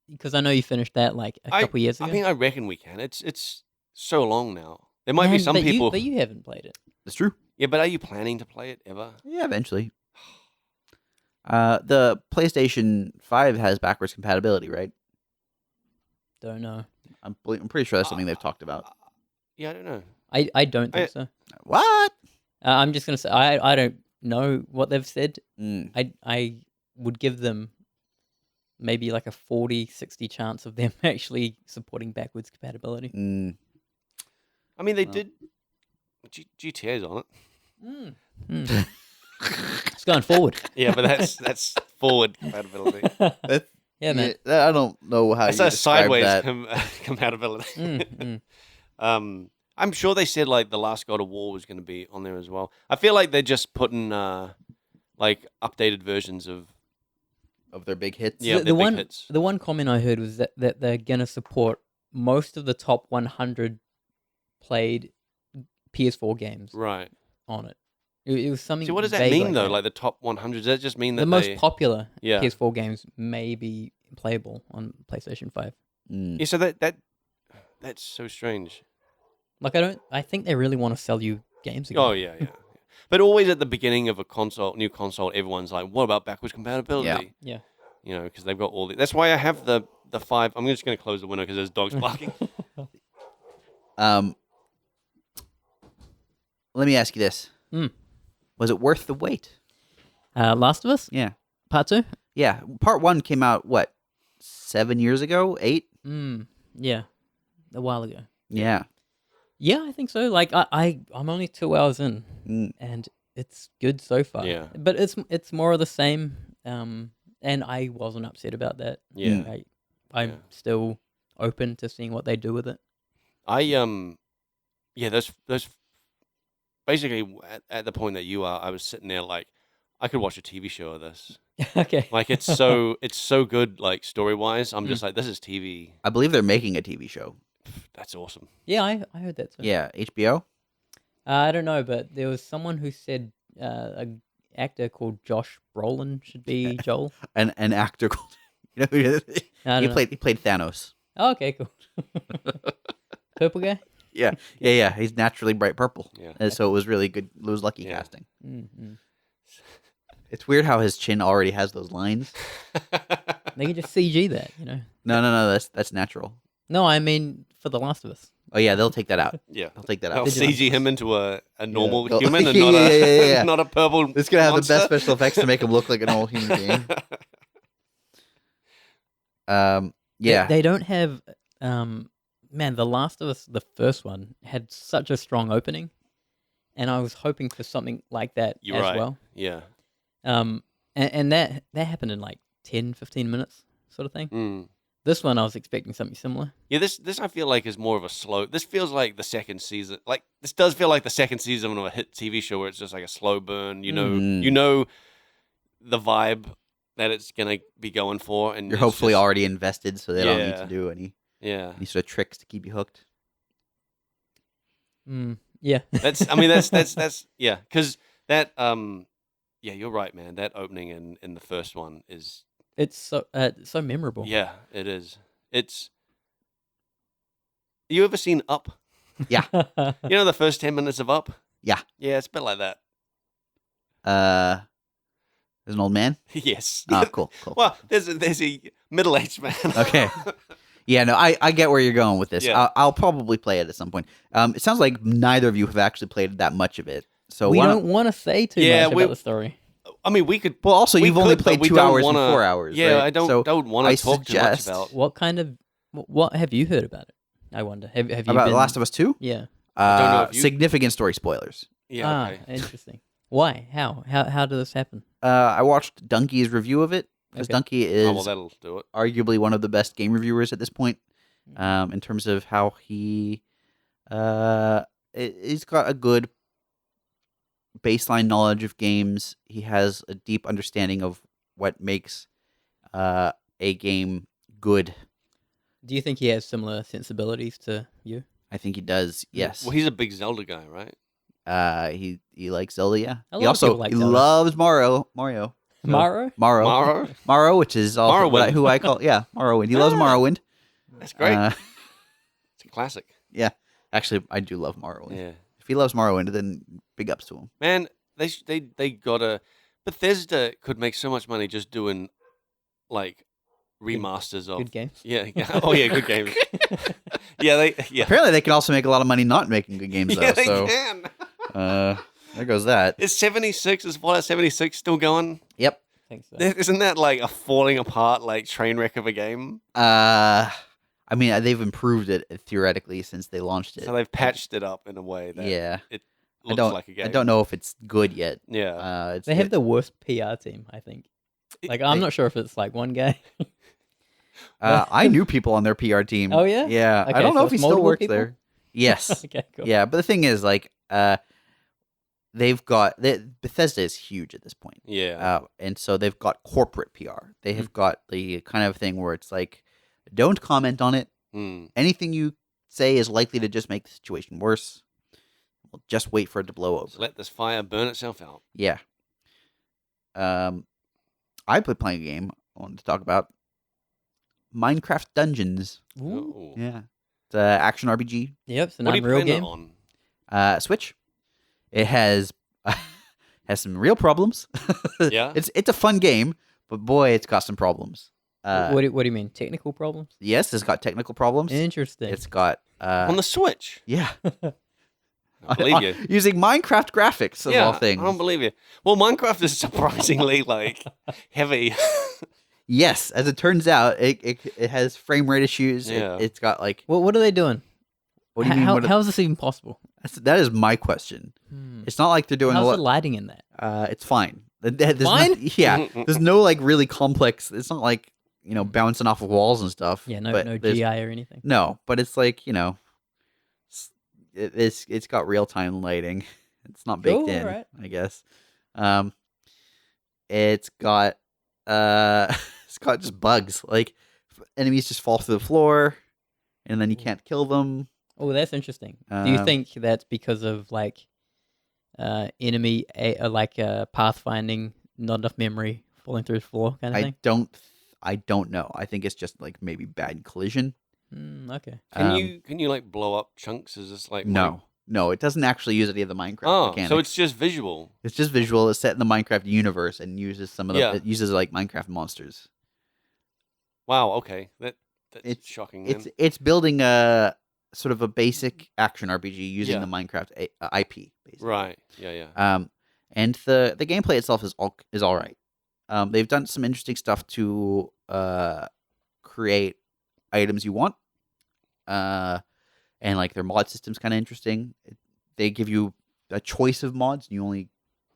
Because I know you finished that like a couple years ago. I mean, I reckon we can. It's so long now. There might be some but people. but you haven't played it. That's true. Yeah, but are you planning to play it ever? Yeah, eventually. The PlayStation 5 has backwards compatibility, right? Don't know. I'm pretty sure that's something they've talked about. Yeah, I don't know. I don't think so. What? I'm just gonna say I don't know what they've said. Mm. I would give them maybe like a 40-60 chance of them actually supporting backwards compatibility. Mm. I mean, they did. GTA's on it. It's going forward. Yeah, but that's forward compatibility. Yeah, man. I don't know how That's you a describe sideways that. compatibility. Mm. I'm sure they said like the last God of War was going to be on there as well. I feel like they're just putting like updated versions of Of their big hits. Yeah, the big one hits. the one comment I heard was that they're gonna support most of the top 100 played PS4 games right. on it. It was something. See, what does that vague mean like though? that. Like the top 100? Does that just mean that The most they? popular Yeah. PS4 games may be playable on PlayStation 5. Mm. Yeah, so that's so strange. Like I think they really want to sell you games again. Oh yeah. But always at the beginning of a new console, everyone's like, "What about backwards compatibility?" Yeah. You know, because they've got all the. That's why I have the 5. I'm just going to close the window because there's dogs barking. Let me ask you this: Was it worth the wait? Last of Us Yeah, Part 2. yeah. Part 1 came out 7 years ago, 8. Yeah, a while ago. Yeah. Yeah, I think so. Like I'm only 2 hours in, Mm. and it's good so far. Yeah. But it's more of the same. And I wasn't upset about that. Yeah. I'm Yeah. still open to seeing what they do with it. Those basically at the point that you are, I was sitting there like I could watch a TV show of this. Okay. Like it's so good, like story wise. I'm just like, this is TV. I believe they're making a TV show. That's awesome. Yeah, I heard that too. Yeah, HBO. I don't know, but there was someone who said an actor called Josh Brolin should be Joel. An actor called, you know, who I he don't know. played Thanos. Oh, okay, cool. Purple guy. Yeah. He's naturally bright purple. Yeah. And so it was really good. It was lucky Yeah. casting. Mm-hmm. It's weird how his chin already has those lines. They can just CG that, you know. No. That's natural. No, I mean for The Last of Us. Oh yeah, they'll take that out. Yeah. They'll take that They'll out. CG him into a normal They'll- human and Yeah, not a yeah. not a purple. It's gonna have monster. the best special effects to make him look like an old human being. Yeah. They don't have. Man, The Last of Us, the first one, had such a strong opening, and I was hoping for something like that You're as right. well. Yeah. And that happened in like 10, 15 minutes, sort of thing. Mm. This one, I was expecting something similar. Yeah, this I feel like is more of a slow. This feels like the second season. Like this does feel like the second season of a hit TV show where it's just like a slow burn. You know the vibe that it's gonna be going for, and You're it's hopefully just- already invested, so they don't need Yeah. to do any Yeah. sort of tricks to keep you hooked. Yeah. That's yeah, because that yeah, you're right, man. That opening in the first one is It's so memorable. yeah, it is. It's you ever seen Up? Yeah. You know the first 10 minutes of Up? Yeah. Yeah, it's a bit like that. There's an old man. Yes. Oh, cool. Well, there's a middle-aged man. Okay. Yeah, no, I get where you're going with this. Yeah. I'll probably play it at some point. It sounds like neither of you have actually played that much of it. So we why don't want to say too much about the story. I mean, we could. Well, also, we you've only could, but played we 2 don't hours wanna, and 4 hours. Yeah, right? I don't So want I to talk too much suggest- about. What have you heard about it? I wonder. Have you about been... The Last of Us 2? Yeah. don't know if you- Significant story spoilers. Yeah. Okay. Interesting. Why? How did this happen? I watched Donkey's review of it because Okay. Donkey is Oh well, that'll do it. arguably one of the best game reviewers at this point. In terms of how he's got a good baseline knowledge of games. He has a deep understanding of what makes a game good. Do you think he has similar sensibilities to you? I think he does. Yes. Well, he's a big Zelda guy, right? He likes Zelda. Yeah. A He lot of also people like he Zelda. loves Mario. Maro? Maro. Maro, which is also Morrowind. who I call Morrowind. He loves Morrowind. That's great. Uh, It's a classic. Actually, I do love Morrowind. Yeah. If he loves Morrowind, then big ups to him. Man, they gotta. Bethesda could make so much money just doing like remasters of. Good games. Yeah. Oh yeah, good games. Yeah. Apparently, they can also make a lot of money not making good games, though. Yeah, they so, can. there goes that. Is Fallout 76 still going? Yep. I think so. Isn't that like a falling apart like train wreck of a game? I mean, they've improved it theoretically since they launched it. So they've patched it up in a way that Yeah. it looks like a game. I don't know if it's good yet. Yeah. They have the worst PR team, I think. Like, I'm not sure if it's like one guy. I knew people on their PR team. Oh, yeah? Yeah. Okay, I don't know so if he it's still multiple works people? there. Yes. Okay, cool. Yeah, but the thing is, like, they've got Bethesda is huge at this point. Yeah. And so they've got corporate PR. They have got the kind of thing where it's like, don't comment on it. Anything you say is likely to just make the situation worse. We'll just wait for it to blow over. Just let this fire burn itself out. Yeah. I've been playing a game I wanted to talk about. Minecraft Dungeons. Ooh. Yeah. It's an action RPG. Yep, it's an What are you Unreal playing game. it on? Switch. It has some real problems. Yeah? It's a fun game, but boy, it's got some problems. What do you mean? Technical problems? Yes, it's got technical problems. Interesting. It's got On the Switch. yeah. I believe you. Using Minecraft graphics of all things. I don't believe you. Well, Minecraft is surprisingly like heavy. Yes, as it turns out, it has frame rate issues. Yeah. It's got like What are they doing? what do you mean? How is this even possible? That is my question. It's not like they're doing How's a the lot. lighting in that? It's fine. There's Fine? yeah, there's no like really complex. It's not like bouncing off of walls and stuff. Yeah, no but there's- GI or anything. No, but it's like it's got real time lighting. It's not baked Cool, in, alright. I guess. It's got it's got just bugs. Like enemies just fall through the floor, and then you can't kill them. Oh, that's interesting. Do you Um, think that's because of like enemy pathfinding, not enough memory, falling through the floor kind of thing? I don't know. I think it's just like maybe bad collision. Okay. Can you like blow up chunks? Is this like No, it doesn't actually use any of the Minecraft Oh, mechanics. so it's just visual. It's just visual. It's set in the Minecraft universe and uses some of the Yeah. it uses like Minecraft monsters. Wow. Okay, that's It's shocking. Then. It's building a sort of a basic action RPG using Yeah. the Minecraft IP, basically. Right. Yeah. And the gameplay itself is all right. They've done some interesting stuff to create items you want. And like their mod system's kind of interesting. They give you a choice of mods, and you only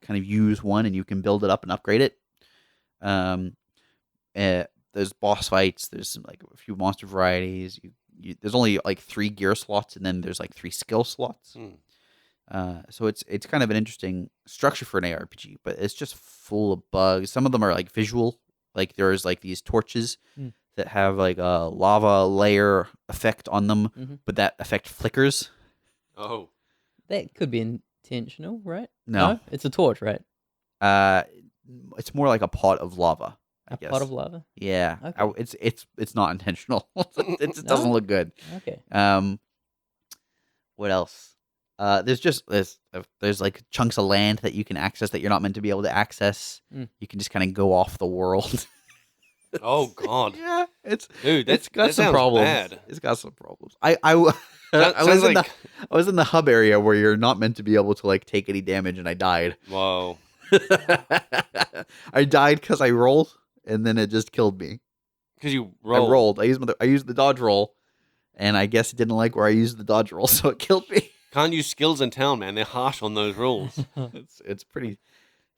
kind of use one, and you can build it up and upgrade it. There's boss fights. There's some, like a few monster varieties. There's only like 3 gear slots, and then there's like 3 skill slots. So it's kind of an interesting structure for an ARPG, but it's just full of bugs. Some of them are like visual, like there's like these torches that have like a lava layer effect on them, but that effect flickers. Oh. That could be intentional, right? No. It's a torch, right? It's more like a pot of lava. I A guess. pot of lava. Yeah, Okay. it's not intentional. It No? doesn't look good. Okay. What else? There's like chunks of land that you can access that you're not meant to be able to access. You can just kind of go off the world. Oh God. Yeah, Dude, it's got that some sounds problems. bad. It's got some problems. I was Sounds in like- I was in the hub area where you're not meant to be able to like take any damage, and I died. Whoa. I died because I rolled, and then it just killed me. Because you I rolled. I used the dodge roll, and I guess it didn't like where I used the dodge roll, so it killed me. Can't use skills in town, man. They're harsh on those rules. It's pretty.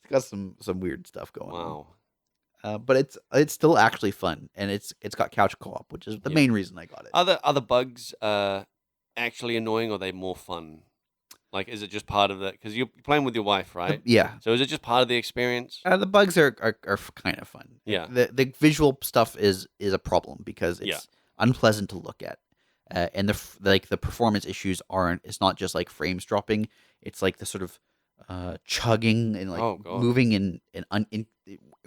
It's got some weird stuff going on. Wow. But it's still actually fun, and it's got couch co-op, which is the main reason I got it. Are the bugs actually annoying, or are they more fun? Like, is it just part of the? Because you're playing with your wife, right? Yeah. So is it just part of the experience? The bugs are kind of fun. Yeah. The visual stuff is a problem because it's unpleasant to look at, and the performance issues aren't. It's not just like frames dropping. It's like the sort of chugging and like moving in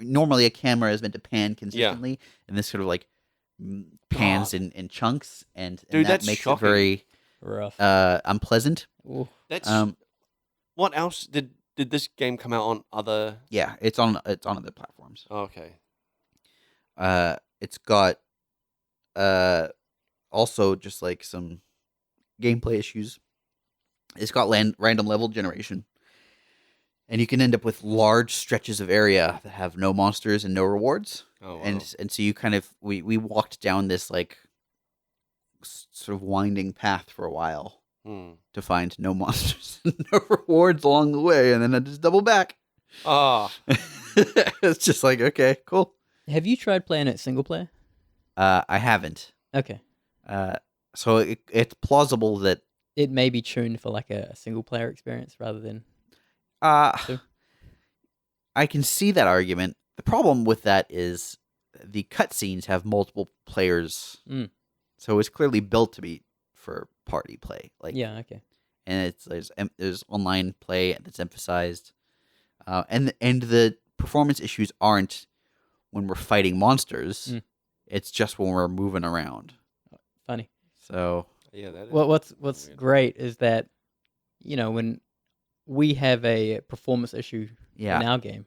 normally a camera is meant to pan consistently, and this sort of like pans in chunks, and Dude, that that's makes shocking. it very Rough. unpleasant. Ooh. That's what else did this game come out on other? Yeah, it's on other platforms. Okay. It's got also just like some gameplay issues. It's got random level generation, and you can end up with large stretches of area that have no monsters and no rewards. Oh, wow. And so you kind of we walked down this like sort of winding path for a while, to find no monsters, no rewards along the way, and then I just double back. Oh, It's just like, okay, cool. Have you tried playing it single player? I haven't. Okay. So it's plausible that It may be tuned for like a single player experience rather than two. I can see that argument. The problem with that is the cutscenes have multiple players, so it's clearly built to be for party play. Like, Yeah, okay. and there's online play that's emphasized, and the performance issues aren't when we're fighting monsters. It's just when we're moving around. Funny. So yeah. That is What's weird. great is that, when we have a performance issue in our game,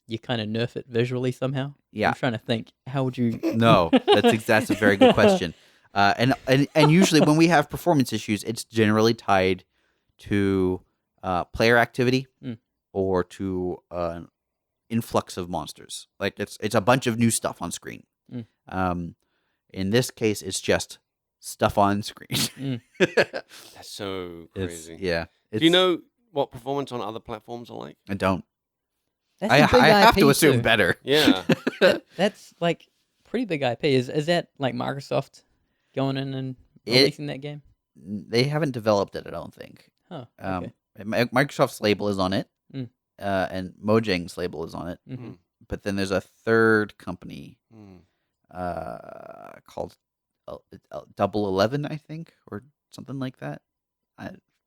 you kind of nerf it visually somehow. Yeah. I'm trying to think. How would you? No, that's a very good question. And usually when we have performance issues, it's generally tied to player activity or to influx of monsters. Like it's a bunch of new stuff on screen. In this case, it's just stuff on screen. That's so crazy. Do you know what performance on other platforms are like? I don't. That's I a big have to IP assume too. better. Yeah. That's like pretty big IP. Is that like Microsoft going in and releasing that game? They haven't developed it, I don't think. Huh. Okay. Microsoft's label is on it, and Mojang's label is on it. Mm-hmm. But then there's a third company called Double 11, I think, or something like that.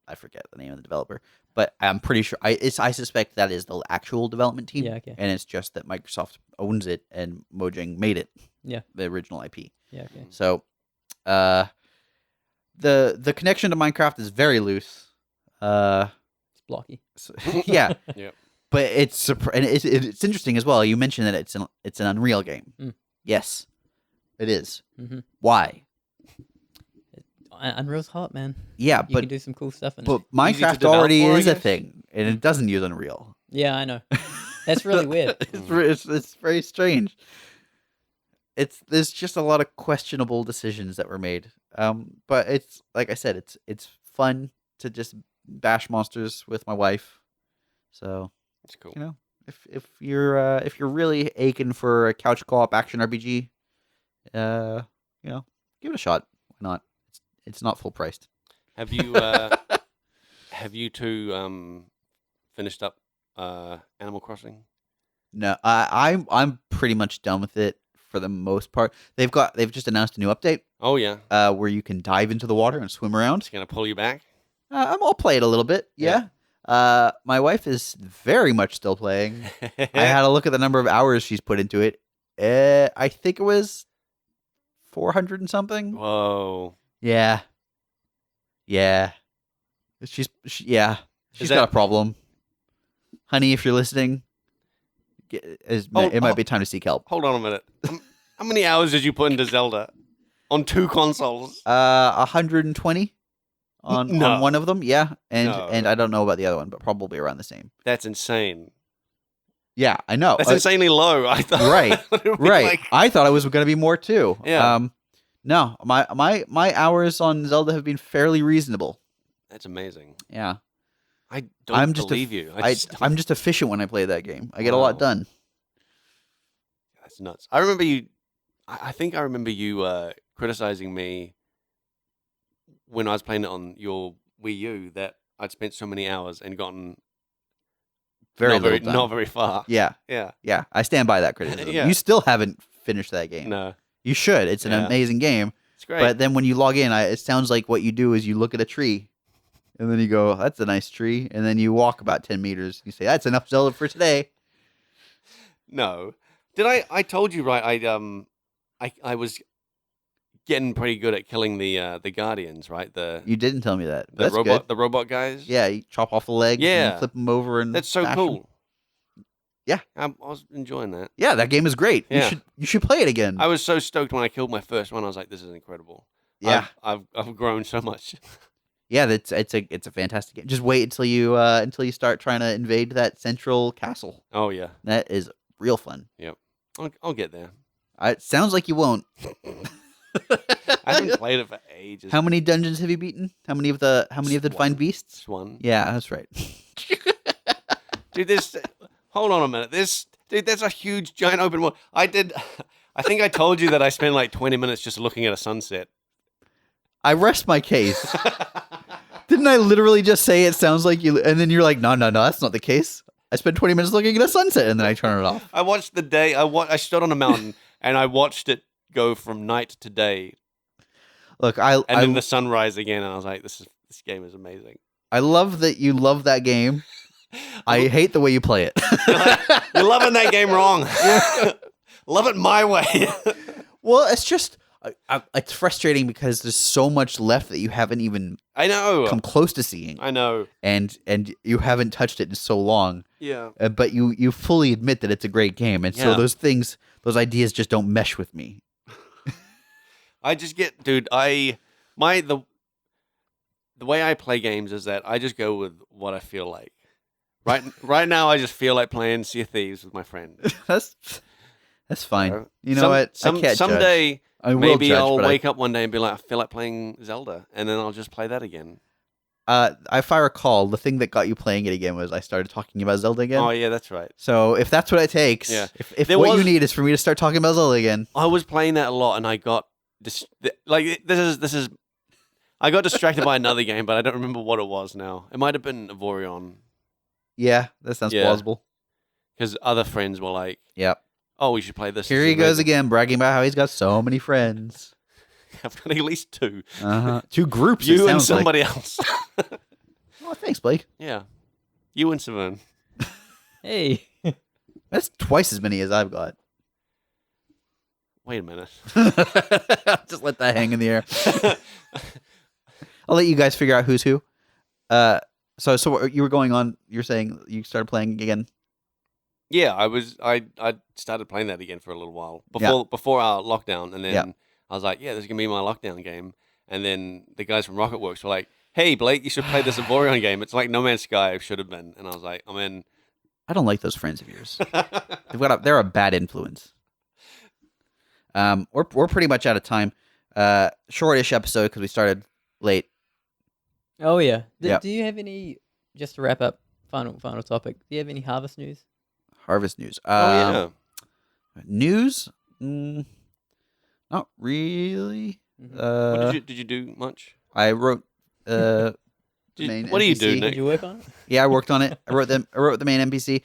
I forget the name of the developer, but I'm pretty sure I suspect that is the actual development team. Yeah, okay. And it's just that Microsoft owns it and Mojang made it. Yeah. The original IP. Yeah, okay. So, the connection to Minecraft is very loose. It's blocky. So, yeah. Yep. But it's interesting as well. You mentioned that it's an Unreal game. Yes, it is. Mm-hmm. Why? Unreal's hot, man. Yeah, You can do some cool stuff in it. but Minecraft develop already for, I is a guess? thing, and it doesn't use Unreal. Yeah, I know. That's really weird. It's very strange. There's just a lot of questionable decisions that were made. But it's like I said, it's fun to just bash monsters with my wife. So It's cool. if you're really aching for a couch co-op action RPG, give it a shot. Why not? It's not full priced. Have you two finished up Animal Crossing? No, I'm pretty much done with it for the most part. They've just announced a new update. Oh yeah. Where you can dive into the water and swim around. It's gonna pull you back. I'll play it a little bit. Yeah. My wife is very much still playing. I had a look at the number of hours she's put into it. I think it was 400 and something. Whoa. Yeah. She's got a problem. Honey, if you're listening, it might be time to seek help. Hold on a minute. How many hours did you put into Zelda on 2 consoles? 120 on one of them. Yeah, and I don't know about the other one, but probably around the same. That's insane. Yeah, I know. That's insanely low. I thought. Right. Like... I thought it was going to be more too. Yeah. No, my hours on Zelda have been fairly reasonable. That's amazing. Yeah. I don't believe you. I'm just efficient when I play that game. I get a lot done. That's nuts. I remember you. I think I remember you criticizing me when I was playing it on your Wii U that I'd spent so many hours and gotten not very far. Yeah. I stand by that criticism. You still haven't finished that game. No. You should. It's an amazing game. It's great. But then when you log in, it sounds like what you do is you look at a tree, and then you go, "That's a nice tree," and then you walk about 10 meters. You say, "That's enough Zelda for today." No. Did I told you right? I was getting pretty good at killing the guardians, right? You didn't tell me that. The That's robot good. the robot guys. Yeah, you chop off the legs. Yeah. And flip them over, and That's so bash cool. 'em. Yeah, I was enjoying that. Yeah, that game is great. Yeah. You should play it again. I was so stoked when I killed my first one. I was like, "This is incredible." Yeah, I've grown so much. Yeah, it's a fantastic game. Just wait until you start trying to invade that central castle. Oh yeah, That is real fun. Yep. I'll get there. It sounds like you won't. I haven't played it for ages. How many dungeons have you beaten? How many of the Just divine one. beasts? Just one. Yeah, that's right. Dude, hold on a minute. That's a huge, giant open world. I think I told you that I spent like 20 minutes just looking at a sunset. I rest my case. Didn't I literally just say it sounds like you? And then you're like, no, that's not the case. I spent 20 minutes looking at a sunset, and then I turn it off. I watched the day. I stood on a mountain and I watched it go from night to day, Look, and then the sunrise again. And I was like, this game is amazing. I love that you love that game. I hate the way you play it. You're loving that game wrong. Love it my way. Well, it's just it's frustrating because there's so much left that you haven't even I know. come close to seeing. I know. And you haven't touched it in so long. Yeah. But you fully admit that it's a great game, and so Yeah. those ideas just don't mesh with me. I just get, dude. The way I play games is that I just go with what I feel like. Right now, I just feel like playing Sea of Thieves with my friend. That's fine. You know what? I can't judge. Someday, I will maybe judge, I'll but wake up one day and be like, I feel like playing Zelda, and then I'll just play that again. If I recall, the thing that got you playing it again was I started talking about Zelda again. Oh yeah, that's right. So if that's what it takes, Yeah. if what you need is for me to start talking about Zelda again, I was playing that a lot, and I got this is. I got distracted by another game, but I don't remember what it was now. It might have been Avorion, yeah, that sounds Yeah. plausible. because other friends were like, Yep. "Oh, we should play this." Here This he is goes amazing." again, bragging about how he's got so many friends. I've got at least two. Two groups. You it and sounds like. somebody else. Oh, thanks, Blake. Yeah, you and Saveun. Hey. That's twice as many as I've got. Wait a minute. Just let that hang in the air. I'll let you guys figure out who's who. So you were going on. You're saying you started playing again. Yeah, I started playing that again for a little while Yeah. before our lockdown, and then Yeah. I was like, yeah, this is gonna be my lockdown game. And then the guys from Rocketworks were like, hey, Blake, you should play this Avorion game. It's like No Man's Sky should have been. And I was like, I'm in. I don't like those friends of yours. They're a bad influence. We're pretty much out of time. Shortish episode because we started late. Oh yeah. Yeah. Do you have any? Just to wrap up, final topic. Do you have any harvest news? Harvest news. Oh yeah. News? Not really. Mhm. Did you do much? I wrote the main What do you NPC. do, Did Nick? you work on it? Yeah, I worked on it. I wrote the main NPC.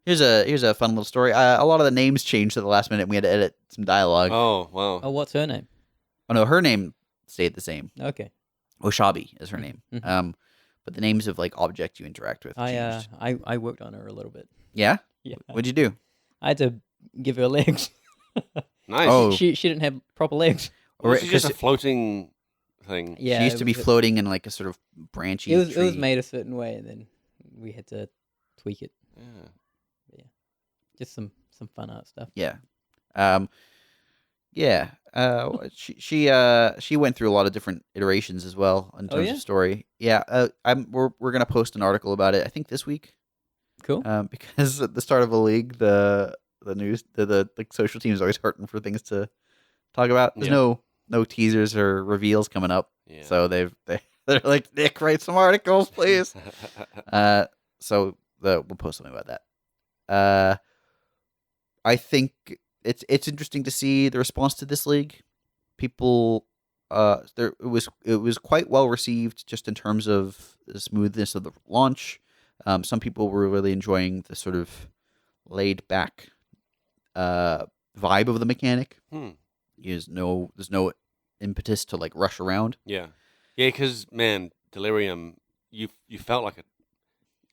Here's a fun little story. A lot of the names changed at the last minute. And we had to edit some dialogue. Oh wow. Oh, what's her name? Oh no, her name stayed the same. Okay. Oshabi is her name. Mhm. But the names of like objects you interact with changed. I worked on her a little bit. Yeah. Yeah. What'd you do? I had to give her legs. Nice. Oh. She didn't have proper legs. Well, Or- this is just a 'cause floating thing. Yeah. she used it to be was- floating in like a sort of branchy. It was tree. made a certain way, and then we had to tweak it. Yeah. Just some fun art stuff. Yeah. Yeah. She went through a lot of different iterations as well in terms yeah? of story. Yeah. We're gonna post an article about it. I think this week. Cool. Because at the start of a league, the news, the like social team is always hurting for things to talk about. There's Yeah. no teasers or reveals coming up. Yeah. So they're like, Nick, write some articles, please. So we'll post something about that. I think it's interesting to see the response to this league. People, it was quite well received just in terms of the smoothness of the launch. Some people were really enjoying the sort of laid back vibe of the mechanic. There's no impetus to like rush around. Yeah. Yeah, because man, Delirium, you felt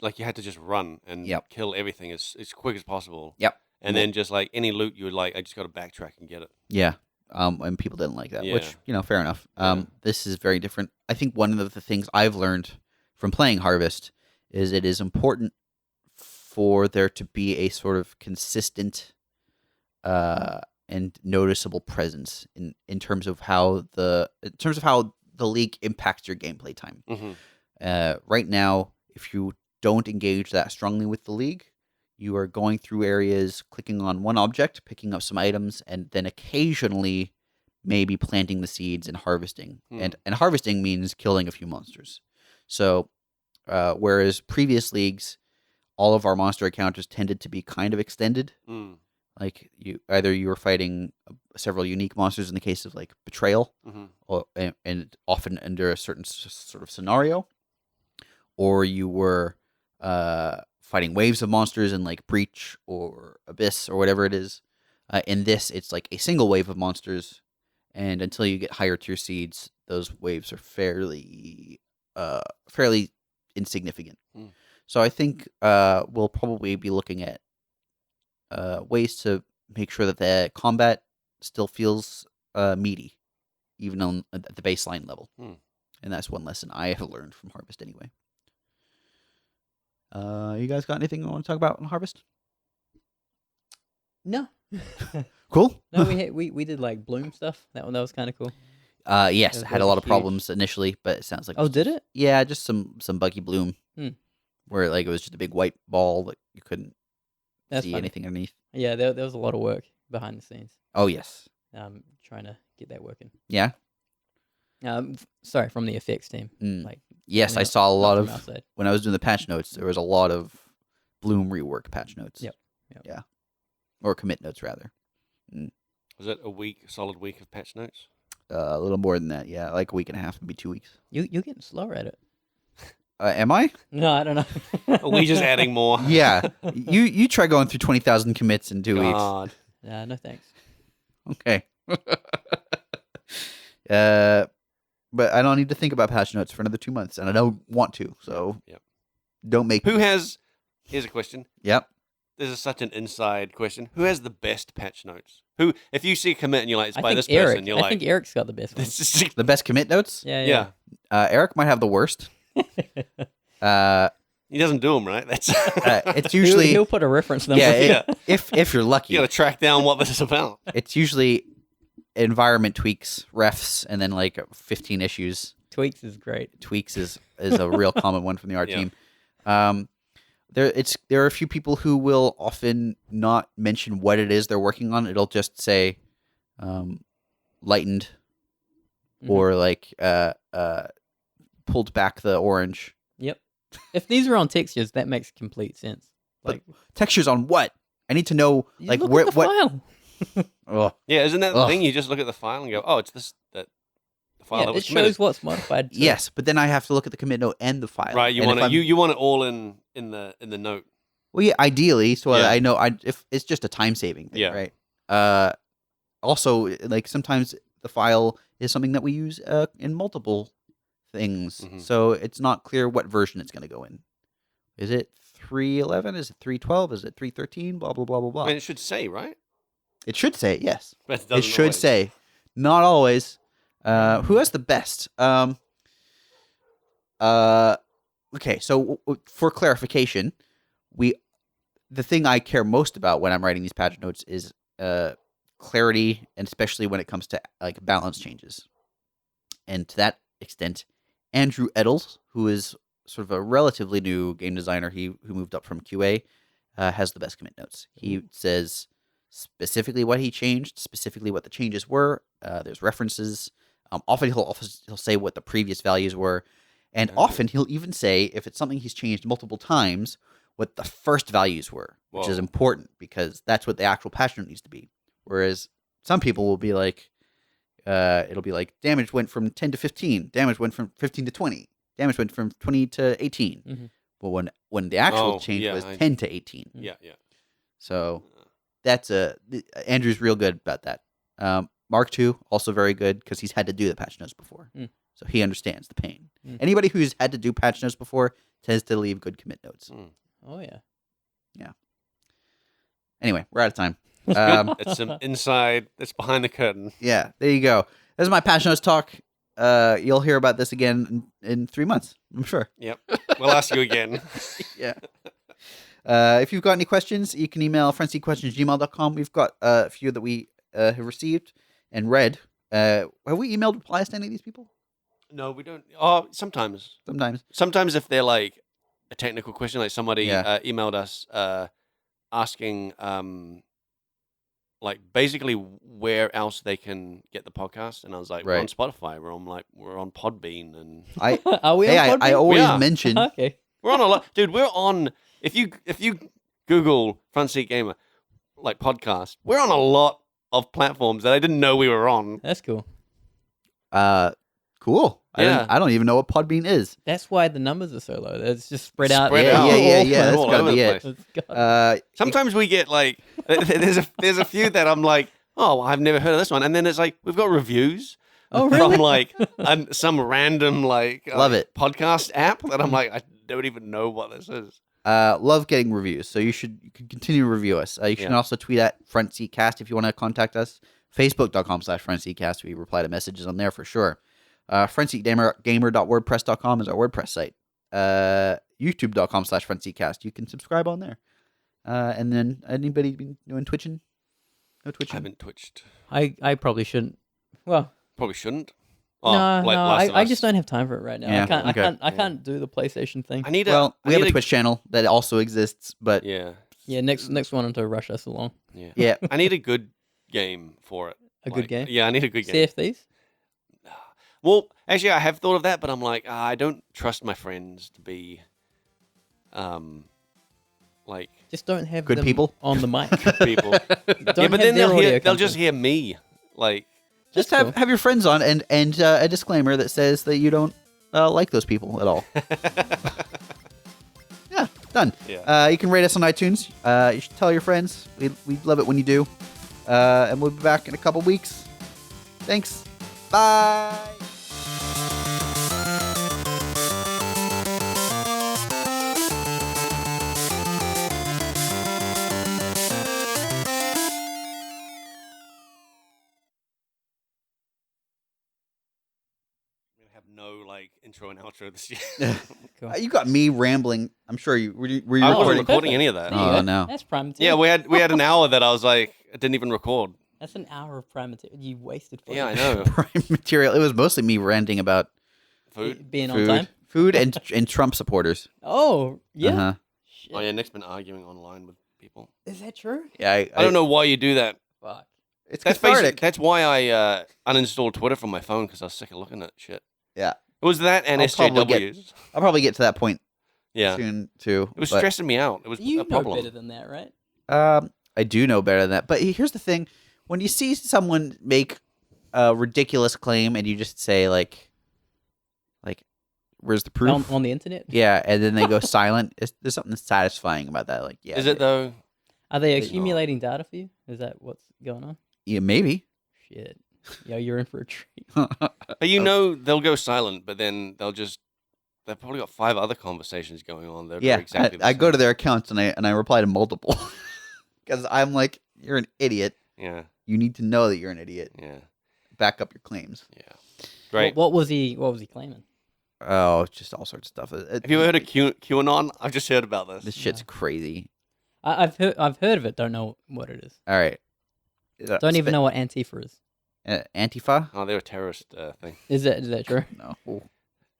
like you had to just run and Yep. kill everything as quick as possible. Yep. And then just like any loot, you would like, I just got to backtrack and get it. Yeah. And people didn't like that, which, Yeah. fair enough. Yeah. This is very different. I think one of the things I've learned from playing Harvest is it is important for there to be a sort of consistent and noticeable presence in terms of how the league impacts your gameplay time. Mm-hmm. Right now, if you don't engage that strongly with the league, you are going through areas, clicking on one object, picking up some items, and then occasionally maybe planting the seeds and harvesting. And harvesting means killing a few monsters. So whereas previous leagues, all of our monster encounters tended to be kind of extended. Like you were fighting several unique monsters in the case of like betrayal, and often under a certain sort of scenario, or you were fighting waves of monsters in like Breach or Abyss or whatever it is. In this, it's like a single wave of monsters, and until you get higher tier seeds, those waves are fairly insignificant. So I think we'll probably be looking at ways to make sure that the combat still feels meaty, even at the baseline level. And that's one lesson I have learned from Harvest anyway. You guys got anything you want to talk about on Harvest? No. Cool. No, we did like bloom stuff. That was kind of cool. Yes, it had a lot of problems initially, but it sounds like did it? Yeah, just some buggy bloom, where like it was just a big white ball that you couldn't see anything underneath. Yeah, there was a lot of work behind the scenes. Oh yes. Trying to get that working. Yeah. Sorry, from the effects team. Like yes, I saw a lot of outside. When I was doing the patch notes. There was a lot of bloom rework patch notes. Yep. Yeah. Or commit notes rather. Was it a solid week of patch notes? A little more than that, yeah. Like a week and a half, maybe 2 weeks. You're getting slower at it. Am I? No, I don't know. Are we just adding more? Yeah. You try going through 20,000 commits in 2 God. weeks. No thanks. Okay. But I don't need to think about patch notes for another 2 months, and I don't want to. So don't make. Here's a question. Yep. This is such an inside question. Who has the best patch notes? Who, if you see a commit and you're like, it's I by think this Eric. person, you're like, I think Eric's got the best one. this is The best commit notes? Yeah. Eric might have the worst. He doesn't do them, right? That's It's usually he'll put a reference number. if you're lucky. you got to track down what this is about. It's usually environment tweaks, refs, and then like 15 issues. Tweaks is great. Tweaks is a real common one from the art Yeah. team. There are a few people who will often not mention what it is they're working on. It'll just say lightened or like pulled back the orange. Yep. If these are on textures, that makes complete sense. Like textures on what? I need to know like look where at the what. file. Ugh. Yeah, isn't that the thing? You just look at the file and go, oh, it's this that the file that it was shows committed. wit's modified. Too. Yes, but then I have to look at the commit note and the file. Right, you And want if it. I'm- You want it all in the note. Well, yeah, ideally, so Yeah. I know if it's just a time saving thing, Yeah. right? Also, like sometimes the file is something that we use in multiple things, so it's not clear what version it's going to go in. Is it 3.11? Is it 3.12? Is it 3.13? Blah blah blah blah blah. I mean, it should say, right? It should say yes. But It doesn't should always. say, not always. Who has the best? Okay, so for clarification, the thing I care most about when I'm writing these patch notes is clarity, and especially when it comes to like balance changes. And to that extent, Andrew Eddles, who is sort of a relatively new game designer, who moved up from QA, has the best commit notes. He says specifically what he changed, specifically what the changes were. There's references. Often he'll say what the previous values were, and often he'll even say, if it's something he's changed multiple times, what the first values were, which is important because that's what the actual patch note needs to be. Whereas some people will be like, it'll be like damage went from 10 to 15, damage went from 15 to 20, damage went from 20 to 18. But when the actual change was 10 to 18. Yeah. So that's Andrew's real good about that. Mark II also very good because he's had to do the patch notes before, so he understands the pain. Anybody who's had to do patch notes before tends to leave good commit notes. Oh yeah. Anyway, we're out of time. It's some inside. It's behind the curtain. Yeah, there you go. This is my patch notes talk. You'll hear about this again in 3 months, I'm sure. Yep. We'll ask you again. Yeah. If you've got any questions, you can email frenzyquestions@gmail.com. We've got a few that we have received and read. Have we emailed replies to any of these people? No, we don't. Oh, sometimes. Sometimes. If they're like a technical question, like somebody Yeah. emailed us asking, like basically where else they can get the podcast, and I was like, we're on Right. Spotify, we're on Podbean, and I Are we hey, on I Podbean? always Yeah. mention Okay. we're on a lot, dude. We're on if you Google Front Seat Gamer like podcast, we're on a lot of platforms that I didn't know we were on. That's cool. cool. Yeah. I don't even know what Podbean is. That's why the numbers are so low. It's just spread out. Spread Yeah, out. yeah. That's all gotta over be the it. place. It's got- Sometimes we get like there's a few that I'm like, oh, I've never heard of this one, and then it's like we've got reviews Oh, really? from like some random like Love it. podcast app that I'm like, I don't even know what this is. Love getting reviews, so you can continue to review us. You can Yeah. also tweet at Front Seat Cast if you want to contact us. Facebook.com/FrontSeatCast. We reply to messages on there for sure. FrontSeatGamer.wordpress.com is our WordPress site. YouTube.com/FrontSeatCast. You can subscribe on there. And then anybody been doing twitching? No I twitching. haven't twitched. I probably shouldn't. Well, Probably shouldn't. no, Last of I Us. just don't have time for it right now. Yeah, I okay. can't do the PlayStation thing. I need Well, I we have need a Twitch channel that also exists, but Yeah, Yeah, next one to rush us along. yeah. yeah, I need a good game for it. A good game? Yeah, I need a good game. Sea of Thieves? Well, actually, I have thought of that, but I'm like, I don't trust my friends to be, like Just don't have Good them people? on the mic. people. Don't Yeah, but have then their audio they'll come just through. hear me. Like, just That's have cool. your friends on and a disclaimer that says that you don't like those people at all. Yeah, done. Yeah. You can rate us on iTunes. You should tell your friends. We love it when you do. And we'll be back in a couple weeks. Thanks. Bye. we have no like intro and outro this year. Cool. You got me rambling. I'm sure you were you I wasn't recording. recording any of that. There you Oh, go. no. That's prime Yeah, material. we had an hour that I was like, I didn't even record. That's an hour of prime material. You wasted. Yeah, I footage. know. Prime material. It was mostly me ranting about Food. Being on food, time. food and Trump supporters. Oh yeah. Uh-huh. Shit. Oh yeah, Nick's been arguing online with people. Is that true? Yeah, I don't know why you do that. Fuck. It's That's cathartic. that's why I uninstalled Twitter from my phone because I was sick of looking at shit. Yeah. It was that and I'll probably SJWs. I'll probably get to that point Yeah. soon too. It was but, stressing me out. It was You a know problem. better than that, right? I do know better than that. But here's the thing: when you see someone make a ridiculous claim and you just say like, "Where's the proof?" On the internet. Yeah, and then they go silent. There's something satisfying about that. Like, yeah, Is it though? Are they They- accumulating data for you? Is that what's going on? Yeah, maybe. Shit. Yo, you're in for a treat. But you know they'll go silent, but then they've probably got 5 other conversations going on. They're Yeah, exactly the I go same. to their accounts and I reply to multiple because I'm like, "You're an idiot. Yeah, You need to know that you're an idiot. yeah, Back up your claims." yeah. Great. What was he claiming? Oh, it's just all sorts of stuff. Have you ever heard of QAnon? I've just heard about this. This shit's crazy. I've heard of it. Don't know what it is. All right. Don't even know what Antifa is. Antifa? Oh, they're a terrorist thing. Is that true? No.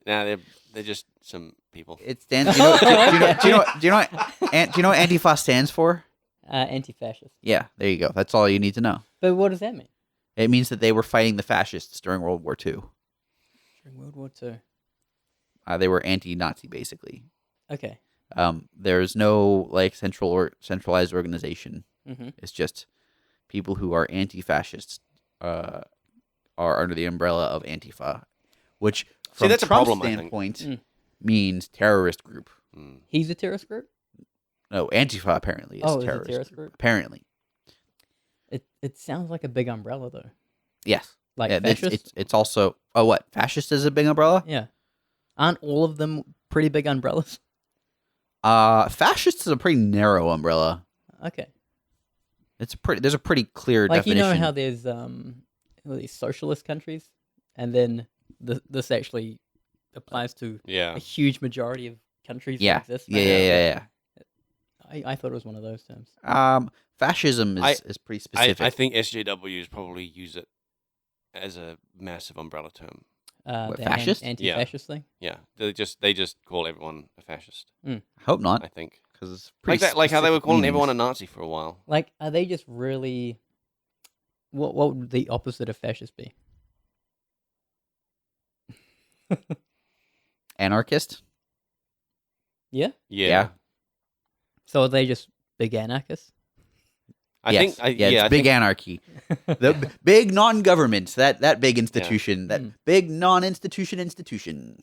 Nah, they're just some people. It stands. Do you know what Antifa stands for? Anti-fascist. Yeah, there you go. That's all you need to know. But what does that mean? It means that they were fighting the fascists during World War II. During World War II. They were anti-Nazi, basically. Okay. There's no like centralized organization. Mm-hmm. It's just people who are anti-fascists are under the umbrella of Antifa, which from that's a Trump's problem, I think. standpoint Mm. means terrorist group. Mm. He's a terrorist group? No, Antifa apparently is Oh, is a it terrorist, terrorist group? Apparently, It sounds like a big umbrella though. yes. Like Yeah, fascist? it's also what fascist is a big umbrella. Yeah. Aren't all of them pretty big umbrellas? Fascist is a pretty narrow umbrella. Okay. There's a pretty clear Like you definition. know how there's all these socialist countries, and then this actually applies to Yeah. a huge majority of countries yeah. that exist. Yeah. I thought it was one of those terms. Fascism is pretty specific. I think SJWs probably use it as a massive umbrella term. What, The fascist? anti-fascist thing. Yeah, they just call everyone a fascist. I hope not, I think because it's like pretty that, like how they were specific calling meanings. everyone a Nazi for a while. Like, are they just really What would the opposite of fascist be? Anarchist? Yeah. Yeah. So are they just big anarchists? Yes. I think it's big anarchy. The big non-government, that big institution, that big non-institution.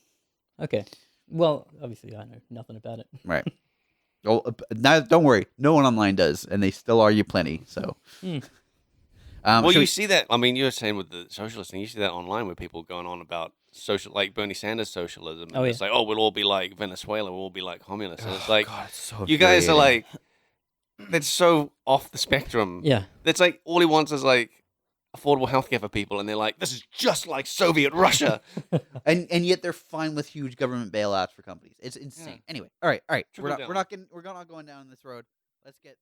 Okay. Well, obviously I know nothing about it. Right. Well, now don't worry, no one online does, and they still argue plenty. So, Well, should you we- see that. I mean, you were saying with the socialist thing, you see that online with people going on about social, like Bernie Sanders socialism. And Oh, it's like, oh, we'll all be like Venezuela, we'll all be like communists. And it's like, God, it's so you guys are infuriating. like, that's so off the spectrum. Yeah. That's like all he wants is like affordable healthcare for people, and they're like, this is just like Soviet Russia. and yet they're fine with huge government bailouts for companies. It's insane. Yeah. Anyway, all right. Trickle down. We're not going down this road. Let's get.